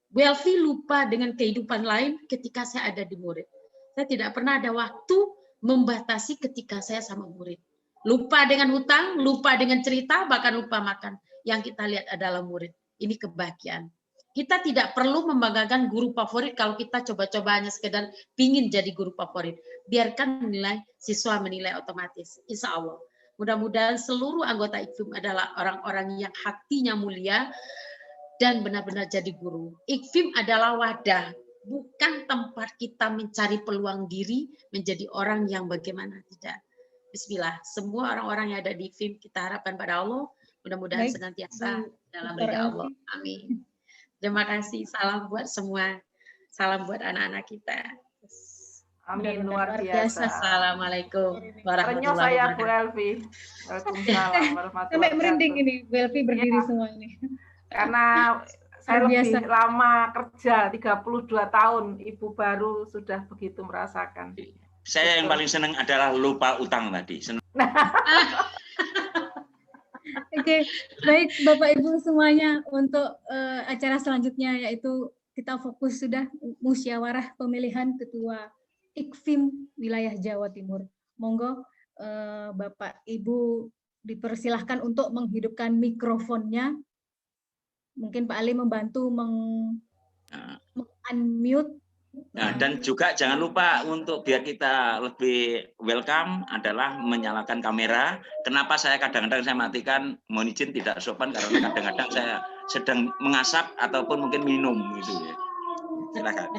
Speaker 4: Bu Elvi lupa dengan kehidupan lain ketika saya ada di murid. Saya tidak pernah ada waktu membatasi ketika saya sama murid. Lupa dengan hutang, lupa dengan cerita, bahkan lupa makan. Yang kita lihat adalah murid. Ini kebahagiaan. Kita tidak perlu membanggakan guru favorit kalau kita coba-coba hanya sekedar pingin jadi guru favorit. Biarkan nilai siswa menilai otomatis. Insya Allah. Mudah-mudahan seluruh anggota IKFIM adalah orang-orang yang hatinya mulia dan benar-benar jadi guru. IKFIM adalah wadah, bukan tempat kita mencari peluang diri menjadi orang yang bagaimana tidak. Bismillah, semua orang-orang yang ada di IKFIM kita harapkan pada Allah, mudah-mudahan senantiasa dalam ridha Allah. Amin. Terima kasih, salam buat semua, salam buat anak-anak kita.
Speaker 2: Amin, luar biasa.
Speaker 4: Assalamualaikum warahmatullahi
Speaker 2: saya
Speaker 4: wabarakatuh.
Speaker 2: Bu Elvi. Waalaikumsalam warahmatullahi
Speaker 1: Sampai merinding
Speaker 2: wabarakatuh.
Speaker 1: ini, Bu Elvi berdiri semua ini.
Speaker 2: Karena saya lebih lama kerja, 32 tahun, Ibu baru sudah begitu merasakan.
Speaker 3: Saya yang paling senang adalah lupa utang tadi.
Speaker 1: Oke, baik Bapak Ibu semuanya, untuk acara selanjutnya yaitu kita fokus sudah musyawarah pemilihan ketua IKFIM wilayah Jawa Timur. Monggo Bapak Ibu dipersilahkan untuk menghidupkan mikrofonnya. Mungkin Pak Ali membantu meng-unmute.
Speaker 3: Nah, dan juga jangan lupa untuk biar kita lebih welcome adalah menyalakan kamera. Kenapa saya kadang-kadang saya matikan, mohon izin tidak sopan karena kadang-kadang saya sedang mengasap ataupun mungkin minum gitu ya. Silakan.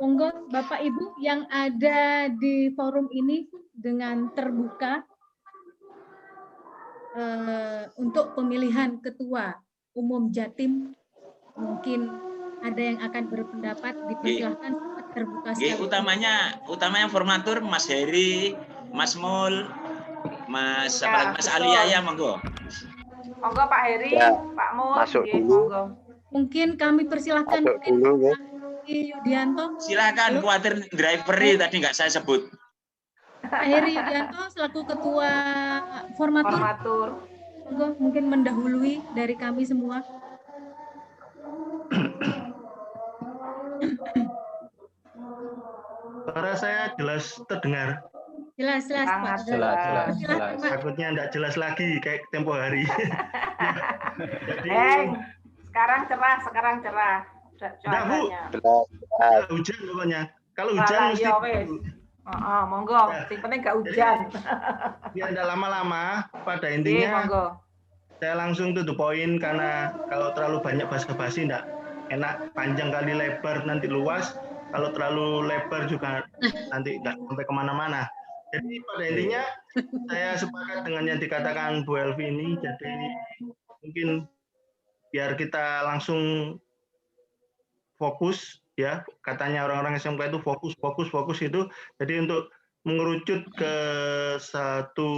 Speaker 1: Monggo Bapak Ibu yang ada di forum ini dengan terbuka untuk pemilihan ketua umum Jatim, mungkin ada yang akan berpendapat, dipersilahkan terbuka sekali.
Speaker 3: Utamanya formatur Mas Heri, Mas Mul, Mas Alia ya, monggo.
Speaker 2: Monggo Pak Heri, Pak Mul,
Speaker 7: masuk dulu.
Speaker 2: monggo.
Speaker 1: Mungkin kami persilahkan
Speaker 7: dulu, ya.
Speaker 1: Yudianto.
Speaker 3: Silakan, khawatir driver tadi nggak saya sebut.
Speaker 1: Pak Heri Yudianto selaku ketua formatur. Mungkin mendahului dari kami semua.
Speaker 8: Suara saya jelas terdengar.
Speaker 1: Jelas Pak.
Speaker 5: Jelas.
Speaker 8: Takutnya enggak jelas lagi kayak tempo hari.
Speaker 2: Sekarang cerah.
Speaker 8: Enggak, Bu. Hujan pokoknya. Kalau hujan mesti.
Speaker 2: Monggo, yang penting nggak hujan.
Speaker 8: Biar enggak lama-lama, pada intinya saya langsung to the point, karena kalau terlalu banyak basa-basi enggak enak, panjang kali lebar nanti luas, kalau terlalu lebar juga nanti enggak sampai kemana-mana. Jadi pada intinya saya sepakat dengan yang dikatakan Bu Elvi ini, jadi mungkin biar kita langsung fokus, ya katanya orang-orang SMK itu fokus itu. Jadi untuk mengerucut ke satu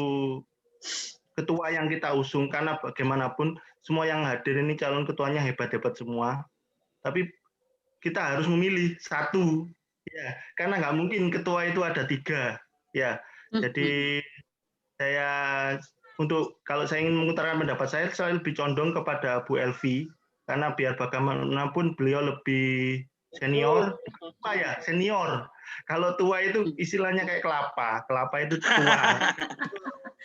Speaker 8: ketua yang kita usung, karena bagaimanapun semua yang hadir ini calon ketuanya hebat-hebat semua, tapi kita harus memilih satu Ya, karena nggak mungkin ketua itu ada 3. Ya, jadi saya kalau saya ingin mengutarakan pendapat saya lebih condong kepada Bu Elvi, karena biar bagaimanapun beliau lebih senior. Senior. Kalau tua itu istilahnya kayak kelapa itu tua.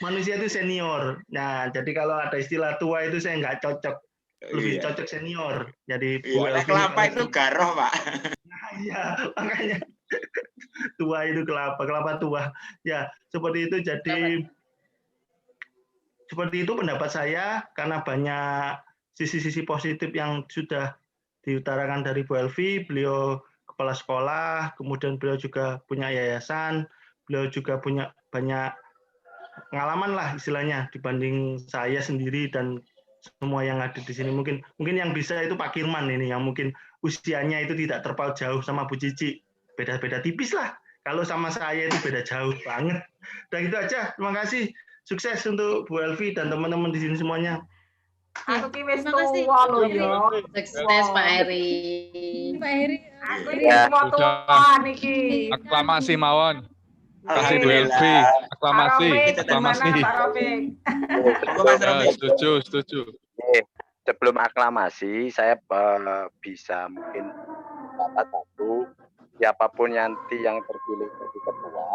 Speaker 8: Manusia itu senior. Nah, jadi kalau ada istilah tua itu saya nggak cocok. Lebih cocok senior. Jadi Bu Elvi
Speaker 3: kelapa itu garoh, Pak.
Speaker 8: Nah, iya, makanya tua itu kelapa tua. Ya, seperti itu. Jadi seperti itu pendapat saya, karena banyak sisi-sisi positif yang sudah diutarakan dari Bu Elvi. Beliau kepala sekolah, kemudian beliau juga punya yayasan, beliau juga punya banyak pengalaman lah istilahnya dibanding saya sendiri dan semua yang ada di sini. Mungkin yang bisa itu Pak Kirman ini, yang mungkin usianya itu tidak terpaut jauh sama Bu Cici, beda-beda tipis lah. Kalau sama saya itu beda jauh banget. Dan itu aja. Terima kasih. Sukses untuk Bu Elvi dan teman-teman di sini semuanya.
Speaker 2: Aku ki wis tua lho ya.
Speaker 4: Sukses Pak Heri.
Speaker 1: Pak Heri.
Speaker 2: Aku iki tua niki.
Speaker 6: Aklamasi mawon. Kasih Bu Elvi. Aklamasi. Setuju.
Speaker 7: Sebelum aklamasi, saya bisa mungkin kata satu, siapapun nanti yang terpilih jadi ketua,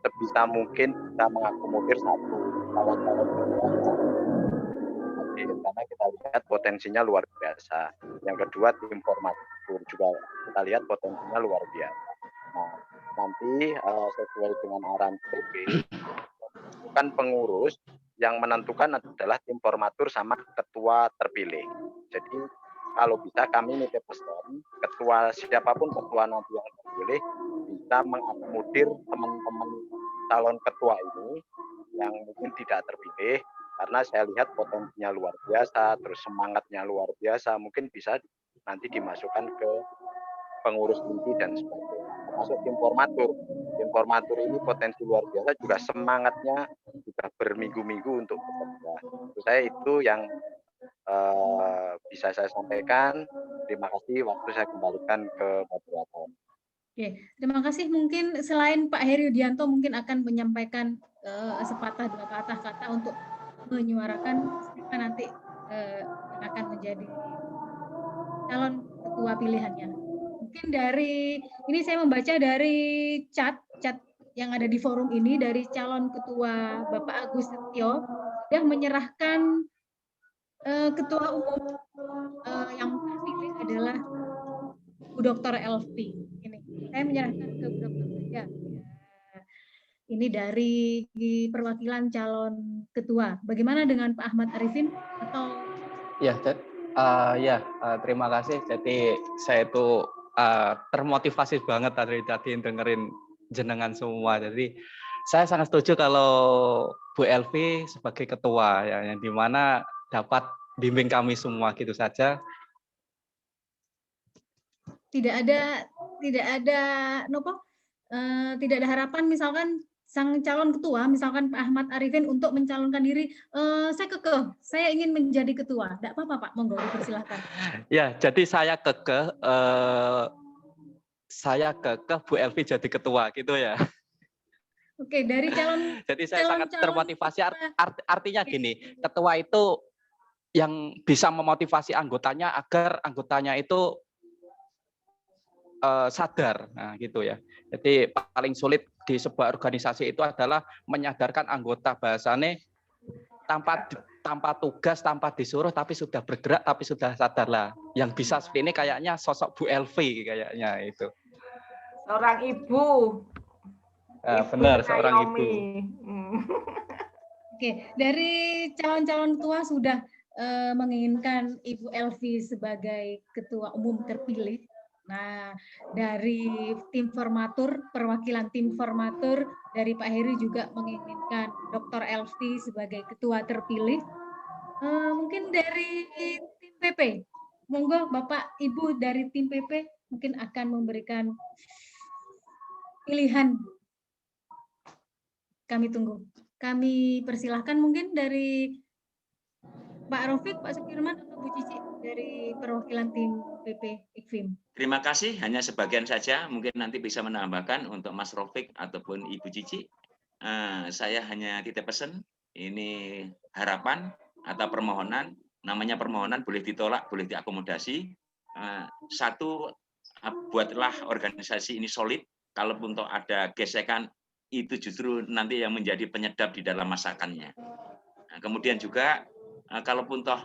Speaker 7: sebisa mungkin kita mengakomodir satu calon-calon ketua, karena kita lihat potensinya luar biasa. Yang kedua, tim formatur juga kita lihat potensinya luar biasa. Nah, nanti sesuai dengan arahan PP, bukan pengurus, yang menentukan adalah tim formatur sama ketua terpilih. Jadi kalau bisa kami nitip pesan, ketua siapapun ketua nanti yang terpilih bisa mengakomodir teman-teman calon ketua ini yang mungkin tidak terpilih, karena saya lihat potensinya luar biasa, terus semangatnya luar biasa, mungkin bisa nanti dimasukkan ke pengurus inti dan sebagainya. Masuk tim formatur. Tim formatur ini potensi luar biasa, juga semangatnya juga berminggu-minggu untuk bekerja. Saya itu yang bisa saya sampaikan. Terima kasih, waktu saya kembalikan ke moderator.
Speaker 1: Oke, terima kasih. Mungkin selain Pak Heri Yudianto mungkin akan menyampaikan sepatah dua patah kata untuk menyuarakan siapa nanti yang akan menjadi calon ketua pilihannya. Mungkin dari ini saya membaca dari chat yang ada di forum ini, dari calon ketua Bapak Agus Setio sudah menyerahkan ketua umum yang terpilih adalah Bu Dr. Elvi. Ini saya menyerahkan ke Bu Dr. saja. Ini dari perwakilan calon ketua. Bagaimana dengan Pak Ahmad Arifin atau?
Speaker 5: Ya, terima kasih. Jadi saya itu termotivasi banget tadi dengerin jenengan semua. Jadi saya sangat setuju kalau Bu Elvi sebagai ketua, ya, yang dimana dapat bimbing kami semua gitu saja.
Speaker 1: Tidak ada harapan misalkan sang calon ketua, misalkan Pak Ahmad Arifin untuk mencalonkan diri, saya ingin menjadi ketua. Tidak apa-apa Pak, monggo dipersilahkan.
Speaker 5: Ya, jadi saya kekeh Bu Elvi jadi ketua gitu ya.
Speaker 1: Oke, dari calon.
Speaker 5: Jadi saya sangat termotivasi. Artinya gini, ketua itu yang bisa memotivasi anggotanya agar anggotanya itu sadar, nah gitu ya. Jadi paling sulit di sebuah organisasi itu adalah menyadarkan anggota, bahasanya tanpa tugas, tanpa disuruh, tapi sudah bergerak, tapi sudah sadar lah. Yang bisa seperti ini kayaknya sosok Bu Elvi kayaknya itu.
Speaker 2: Seorang ibu.
Speaker 5: Benar, seorang ibu.
Speaker 1: Oke, dari calon-calon ketua sudah menginginkan Ibu Elvi sebagai ketua umum terpilih. Nah, dari tim formatur, perwakilan tim formatur dari Pak Heri juga menginginkan Dr. Elvi sebagai ketua terpilih. Mungkin dari tim PP, monggo Bapak Ibu dari tim PP mungkin akan memberikan pilihan. Kami tunggu. Kami persilahkan mungkin dari Pak Raufik, Pak Sukirman, atau Bu Cici dari perwakilan tim PP IKFIM?
Speaker 3: Terima kasih, hanya sebagian saja. Mungkin nanti bisa menambahkan untuk Mas Raufik ataupun Ibu Cici. Saya hanya titip pesan, ini harapan atau permohonan. Namanya permohonan boleh ditolak, boleh diakomodasi. Satu, buatlah organisasi ini solid. Kalaupun toh ada gesekan, itu justru nanti yang menjadi penyedap di dalam masakannya. Kemudian juga kalaupun toh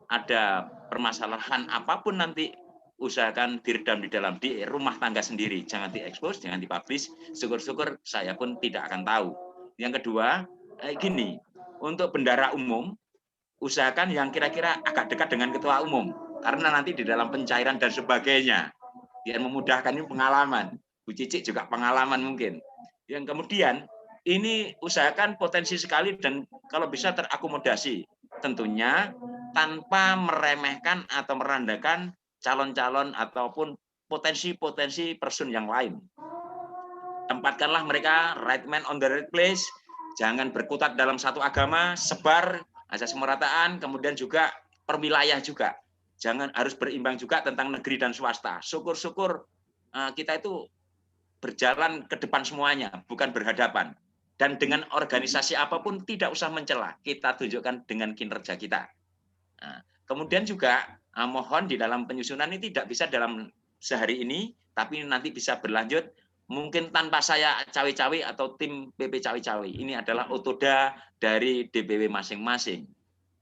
Speaker 3: ada permasalahan apapun nanti, usahakan diredam di rumah tangga sendiri, jangan diekspos, jangan dipublish. Syukur-syukur saya pun tidak akan tahu. Yang kedua, gini, untuk bendara umum, usahakan yang kira-kira agak dekat dengan ketua umum, karena nanti di dalam pencairan dan sebagainya, biar memudahkan. Ini pengalaman. Bu Cici juga pengalaman mungkin. Yang kemudian, ini usahakan potensi sekali dan kalau bisa terakomodasi. Tentunya tanpa meremehkan atau merendahkan calon-calon ataupun potensi-potensi person yang lain. Tempatkanlah mereka right man on the right place, jangan berkutat dalam satu agama, sebar asas kemerataan, kemudian juga per wilayah juga. Jangan, harus berimbang juga tentang negeri dan swasta. Syukur-syukur kita itu berjalan ke depan semuanya, bukan berhadapan. Dan dengan organisasi apapun tidak usah mencela, kita tunjukkan dengan kinerja kita. Kemudian juga mohon di dalam penyusunan ini tidak bisa dalam sehari ini, tapi nanti bisa berlanjut. Mungkin tanpa saya cawe-cawe atau tim PP cawe-cawe. Ini adalah otoda dari DPW masing-masing.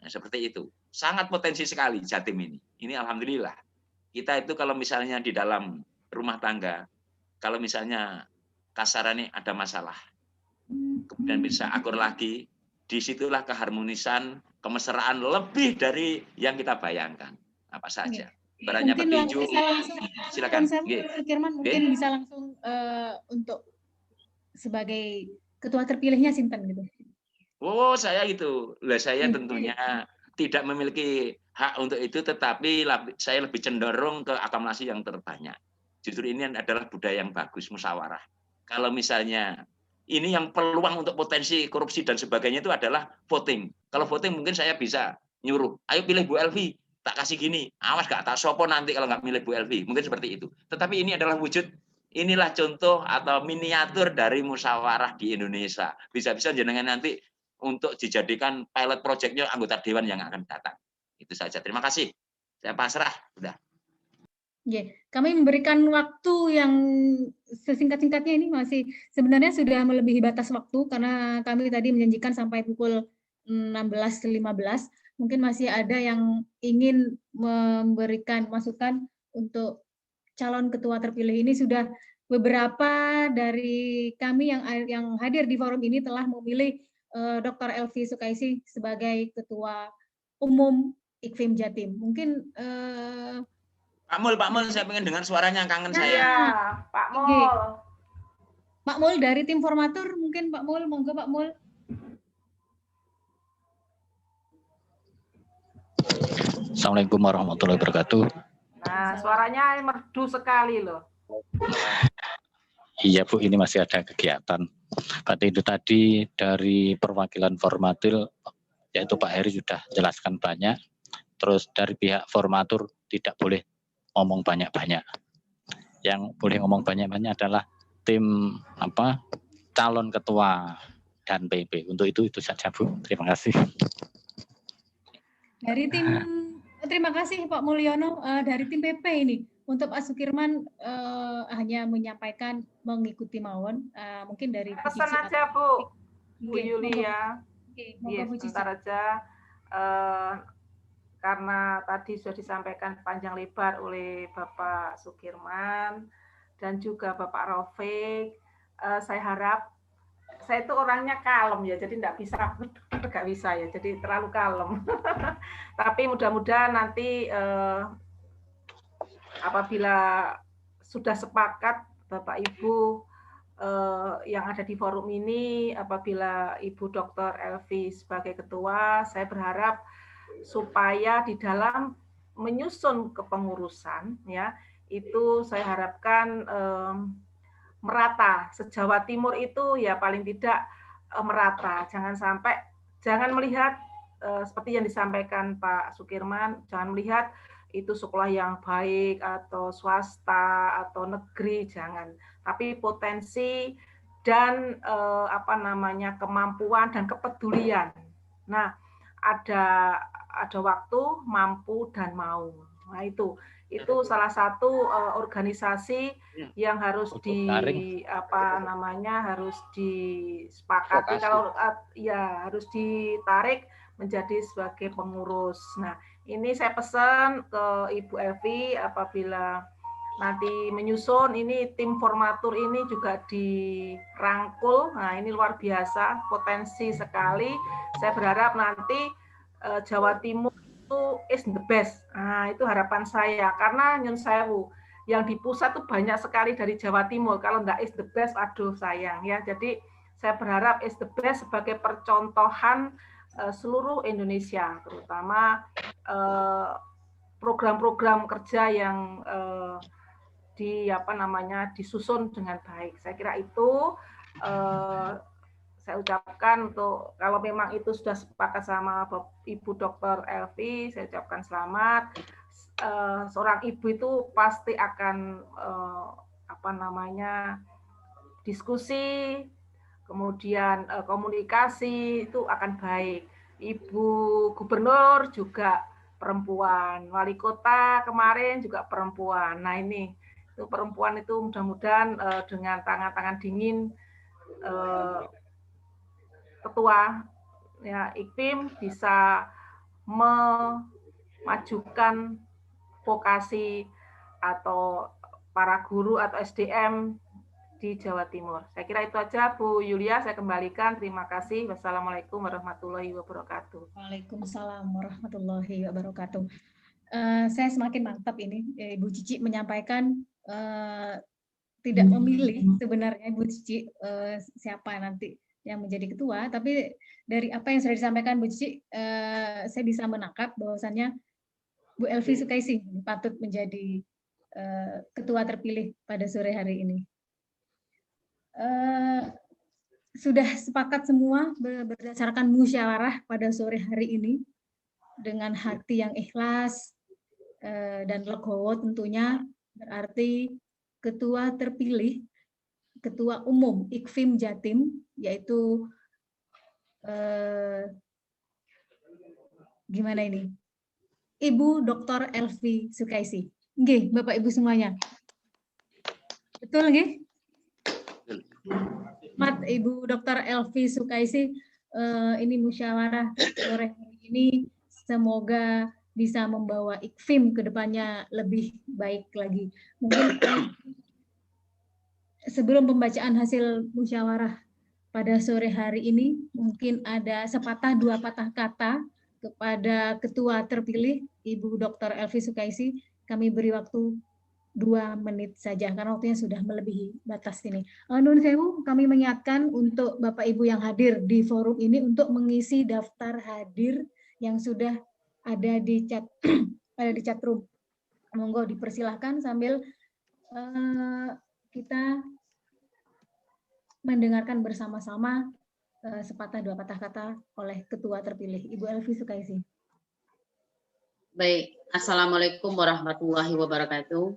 Speaker 3: Seperti itu. Sangat potensi sekali Jatim ini. Ini alhamdulillah. Kita itu kalau misalnya di dalam rumah tangga, kalau misalnya kasarannya ada masalah, kemudian bisa akur lagi, disitulah keharmonisan, kemesraan lebih dari yang kita bayangkan. Apa saja. Barangnya petinju, silakan.
Speaker 1: Firman, mungkin bisa langsung untuk sebagai ketua terpilihnya Sinten gitu.
Speaker 3: Oh, saya itu. Saya tentunya tidak memiliki hak untuk itu, tetapi saya lebih cenderung ke akumulasi yang terbanyak. Justru ini adalah budaya yang bagus, musyawarah. Kalau misalnya ini yang peluang untuk potensi korupsi dan sebagainya itu adalah voting. Kalau voting mungkin saya bisa nyuruh, ayo pilih Bu Elvi, tak kasih gini, awas gak tak sopo nanti kalau nggak milih Bu Elvi. Mungkin seperti itu. Tetapi ini adalah wujud, inilah contoh atau miniatur dari musyawarah di Indonesia. Bisa-bisa jenengan nanti untuk dijadikan pilot project-nya anggota dewan yang akan datang. Itu saja. Terima kasih. Saya pasrah. Sudah.
Speaker 1: Kami memberikan waktu yang sesingkat-singkatnya, ini masih sebenarnya sudah melebihi batas waktu karena kami tadi menjanjikan sampai pukul 16.15. Mungkin masih ada yang ingin memberikan masukan untuk calon ketua terpilih ini. Sudah beberapa dari kami yang hadir di forum ini telah memilih Dr. Elvi Sukaisi sebagai ketua umum IKFIM Jatim. Mungkin
Speaker 3: Pak Mul, saya pengen dengar suaranya, kangen saya.
Speaker 2: Iya, Pak Mul.
Speaker 1: Pak Mul dari tim formatur, mungkin Pak Mul, monggo Pak Mul.
Speaker 9: Assalamualaikum warahmatullahi wabarakatuh.
Speaker 2: Nah, suaranya merdu sekali loh.
Speaker 9: Iya Bu, ini masih ada kegiatan. Berarti itu tadi dari perwakilan formatil, yaitu Pak Heri sudah jelaskan banyak. Terus dari pihak formatur tidak boleh ngomong banyak-banyak. Yang boleh ngomong banyak-banyak adalah tim calon ketua dan PP. Untuk itu saja Bu. Terima kasih.
Speaker 1: Dari tim, terima kasih Pak Mulyono. Dari tim PP ini, untuk Pak Sukirman hanya menyampaikan mengikuti mawon. Mungkin dari
Speaker 2: pesan aja Bu, Bu Yulia. Sebentar aja. Karena tadi sudah disampaikan panjang lebar oleh Bapak Sukirman dan juga Bapak Raufik, saya harap, saya itu orangnya kalem ya, jadi nggak bisa ya, jadi terlalu kalem. Tapi mudah-mudahan nanti apabila sudah sepakat Bapak Ibu yang ada di forum ini, apabila Ibu Dr. Elvi sebagai ketua, saya berharap supaya di dalam menyusun kepengurusan ya, itu saya harapkan merata, se-Jawa Timur itu ya paling tidak merata. Jangan melihat seperti yang disampaikan Pak Sukirman, jangan melihat itu sekolah yang baik atau swasta atau negeri, jangan. Tapi potensi dan kemampuan dan kepedulian. Nah, ada waktu, mampu dan mau. Nah, itu salah satu organisasi yang harus harus disepakati, kalau harus ditarik menjadi sebagai pengurus. Nah, ini saya pesan ke Ibu Elvi, apabila nanti menyusun, ini tim formatur ini juga dirangkul. Nah, ini luar biasa, potensi sekali. Saya berharap nanti Jawa Timur itu is the best. Nah, itu harapan saya, karena nyun sewu, yang di pusat tuh banyak sekali dari Jawa Timur. Kalau enggak is the best, aduh sayang ya. Jadi saya berharap is the best sebagai percontohan seluruh Indonesia, terutama program-program kerja yang disusun dengan baik. Saya kira itu saya ucapkan, untuk kalau memang itu sudah sepakat sama Ibu Dr. Elvi, saya ucapkan selamat. Seorang ibu itu pasti akan diskusi, kemudian komunikasi itu akan baik. Ibu Gubernur juga perempuan, wali kota kemarin juga perempuan. Nah, ini itu perempuan itu mudah-mudahan dengan tangan-tangan dingin ketua ya IKFIM bisa memajukan vokasi atau para guru atau SDM di Jawa Timur. Saya kira itu aja, Bu Yulia. Saya kembalikan. Terima kasih. Wassalamualaikum warahmatullahi wabarakatuh.
Speaker 1: Waalaikumsalam warahmatullahi wabarakatuh. Saya semakin mantap ini. Ibu Cici menyampaikan tidak memilih sebenarnya Ibu Cici siapa nanti yang menjadi ketua, tapi dari apa yang sudah disampaikan Bu Cici, saya bisa menangkap bahwasannya Bu Elvi Sukaisi patut menjadi ketua terpilih pada sore hari ini. Sudah sepakat semua berdasarkan musyawarah pada sore hari ini dengan hati yang ikhlas dan legowo tentunya, berarti ketua terpilih, ketua umum IKFIM Jatim, yaitu gimana ini, Ibu Dr. Elvi Sukaisi. Nggih, Bapak Ibu semuanya. Betul nggih? Selamat Ibu Dr. Elvi Sukaisi, ini musyawarah sore hari ini semoga bisa membawa IKFIM ke depannya lebih baik lagi. Mungkin sebelum pembacaan hasil musyawarah pada sore hari ini, mungkin ada sepatah dua patah kata kepada ketua terpilih Ibu Dr. Elvi Sukaisi. Kami beri waktu 2 menit saja karena waktunya sudah melebihi batas ini. Nun sewu, kami mengingatkan untuk Bapak Ibu yang hadir di forum ini untuk mengisi daftar hadir yang sudah ada di chat room. Monggo dipersilahkan sambil kita mendengarkan bersama-sama sepatah dua patah kata oleh ketua terpilih Ibu Elvi Sukaisi.
Speaker 4: Baik, Assalamualaikum warahmatullahi wabarakatuh.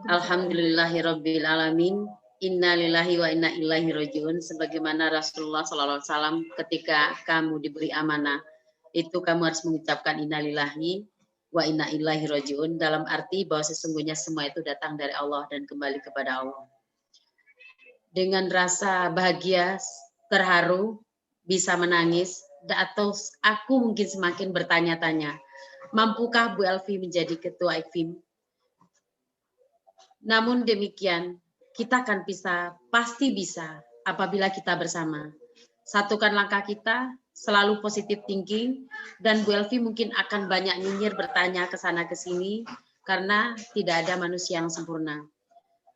Speaker 4: Alhamdulillahirabbil alamin. Innalillahi wa inna ilaihi rajiun. Sebagaimana Rasulullah SAW ketika kamu diberi amanah, itu kamu harus mengucapkan innalillahi wa inna ilaihi rajiun, dalam arti bahwa sesungguhnya semua itu datang dari Allah dan kembali kepada Allah. Dengan rasa bahagia, terharu, bisa menangis, atau aku mungkin semakin bertanya-tanya, mampukah Bu Elvi menjadi ketua IKFIM? Namun demikian, kita akan bisa, pasti bisa apabila kita bersama. Satukan langkah kita, selalu positive thinking, dan Bu Elvi mungkin akan banyak nyinyir bertanya ke sana ke sini karena tidak ada manusia yang sempurna.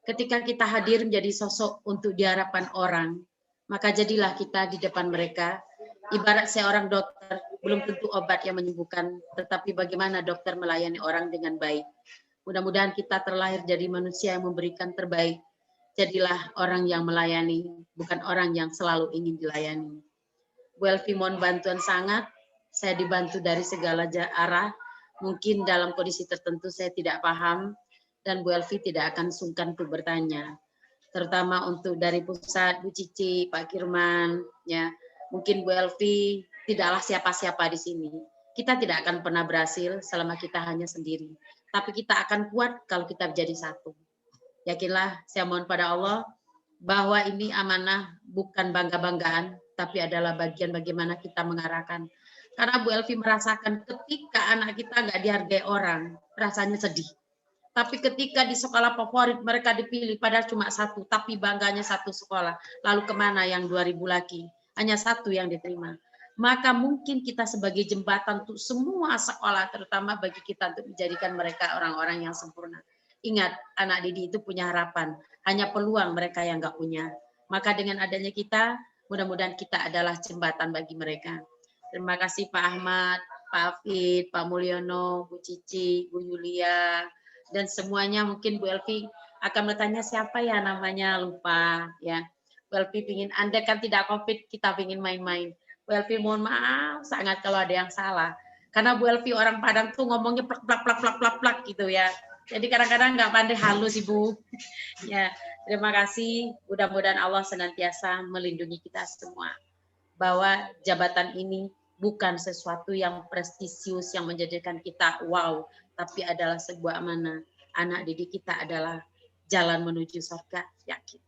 Speaker 4: Ketika kita hadir menjadi sosok untuk diharapkan orang, maka jadilah kita di depan mereka. Ibarat seorang dokter, belum tentu obat yang menyembuhkan, tetapi bagaimana dokter melayani orang dengan baik. Mudah-mudahan kita terlahir jadi manusia yang memberikan terbaik. Jadilah orang yang melayani, bukan orang yang selalu ingin dilayani. Bu Elvi mohon bantuan sangat. saya dibantu dari segala arah. Mungkin dalam kondisi tertentu saya tidak paham, dan Bu Elvi tidak akan sungkan untuk bertanya. Terutama untuk dari pusat, Bu Cici, Pak Kirman, ya. Mungkin Bu Elvi tidaklah siapa-siapa di sini. Kita tidak akan pernah berhasil selama kita hanya sendiri. Tapi kita akan kuat kalau kita menjadi satu. Yakinlah, saya mohon pada Allah bahwa ini amanah bukan bangga-banggaan, tapi adalah bagian bagaimana kita mengarahkan. Karena Bu Elvi merasakan ketika anak kita nggak dihargai orang, rasanya sedih. Tapi ketika di sekolah favorit mereka dipilih, padahal cuma satu, tapi bangganya satu sekolah. Lalu kemana yang 2000 lagi? Hanya satu yang diterima. Maka mungkin kita sebagai jembatan untuk semua sekolah, terutama bagi kita untuk menjadikan mereka orang-orang yang sempurna. Ingat, anak didik itu punya harapan. Hanya peluang mereka yang nggak punya. Maka dengan adanya kita, mudah-mudahan kita adalah jembatan bagi mereka. Terima kasih Pak Ahmad, Pak Hafid, Pak Mulyono, Bu Cici, Bu Yulia, dan semuanya. Mungkin Bu Elvi akan bertanya siapa ya namanya, lupa ya. Bu Elvi pingin, Anda kan tidak COVID, kita pingin main-main. Bu Elvi mohon maaf sangat kalau ada yang salah. Karena Bu Elvi orang Padang tuh ngomongnya plak gitu ya. Jadi kadang-kadang nggak pandai halus Ibu. Ya, terima kasih. Mudah-mudahan Allah senantiasa melindungi kita semua. Bahwa jabatan ini bukan sesuatu yang prestisius yang menjadikan kita wow, tapi adalah sebuah amanah. Anak didik kita adalah jalan menuju surga, yakin.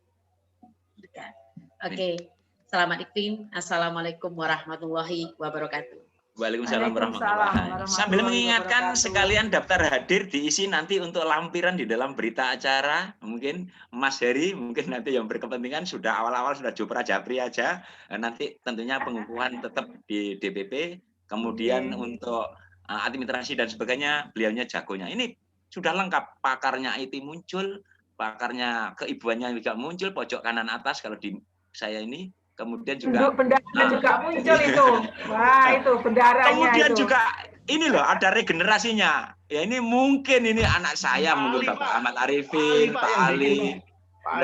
Speaker 4: Oke. Selamat iklim. Assalamualaikum warahmatullahi wabarakatuh.
Speaker 3: Waalaikumsalam warahmatullahi wabarakatuh. Sambil mengingatkan sekalian daftar hadir diisi nanti untuk lampiran di dalam berita acara. Mungkin Mas Heri, mungkin nanti yang berkepentingan sudah awal-awal sudah japri aja. Nanti tentunya pengukuhan tetap di DPP. Kemudian untuk administrasi dan sebagainya, beliaunya jagonya. Ini sudah lengkap. Pakarnya IT muncul, pakarnya keibuannya juga muncul, pojok kanan atas kalau di saya ini. Kemudian juga
Speaker 2: bendara juga muncul itu. Wah, itu bendaranya.
Speaker 3: Kemudian
Speaker 2: itu.
Speaker 3: juga ini loh ada regenerasinya. Ya ini mungkin ini anak saya mungkin Bapak Ahmad Arifin, Pak Ali.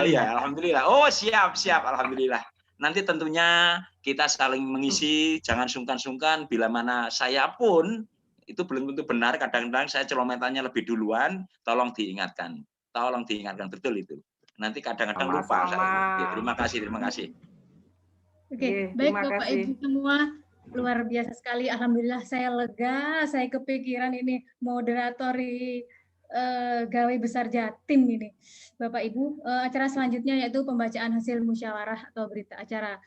Speaker 3: Ya, alhamdulillah. Oh, siap, alhamdulillah. Nanti tentunya kita saling mengisi, jangan sungkan-sungkan bila mana saya pun itu belum tentu benar, kadang-kadang saya celometannya lebih duluan, tolong diingatkan. Betul itu. Nanti kadang-kadang lupa saya. Ya, terima kasih.
Speaker 1: Oke, baik Bapak Ibu semua, luar biasa sekali. Alhamdulillah saya lega, saya kepikiran ini moderatori gawe besar Jatim ini. Bapak Ibu, acara selanjutnya yaitu pembacaan hasil musyawarah atau berita acara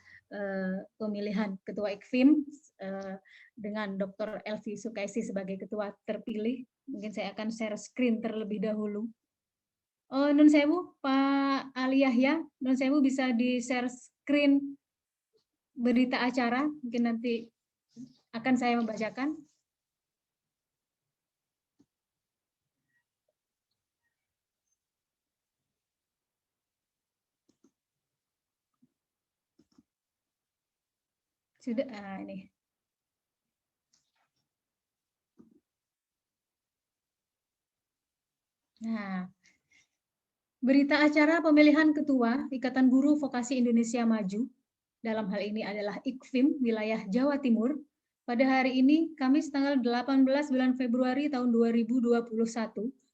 Speaker 1: pemilihan Ketua IKFIM dengan Dr. Elvi Sukaisi sebagai Ketua terpilih. Mungkin saya akan share screen terlebih dahulu. Nun sewu, Pak Ali Yahya, Nun sewu bisa di share screen berita acara, mungkin nanti akan saya membacakan. Sudah, ini. Nah, berita acara pemilihan Ketua Ikatan Guru Vokasi Indonesia Maju, dalam hal ini adalah IKFIM wilayah Jawa Timur, pada hari ini Kamis tanggal 18 bulan Februari tahun 2021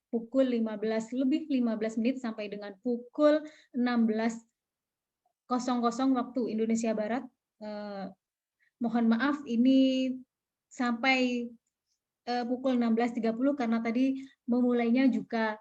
Speaker 1: pukul 15:15 sampai dengan pukul 16:00 waktu Indonesia Barat. Mohon maaf ini sampai pukul 16.30 karena tadi memulainya juga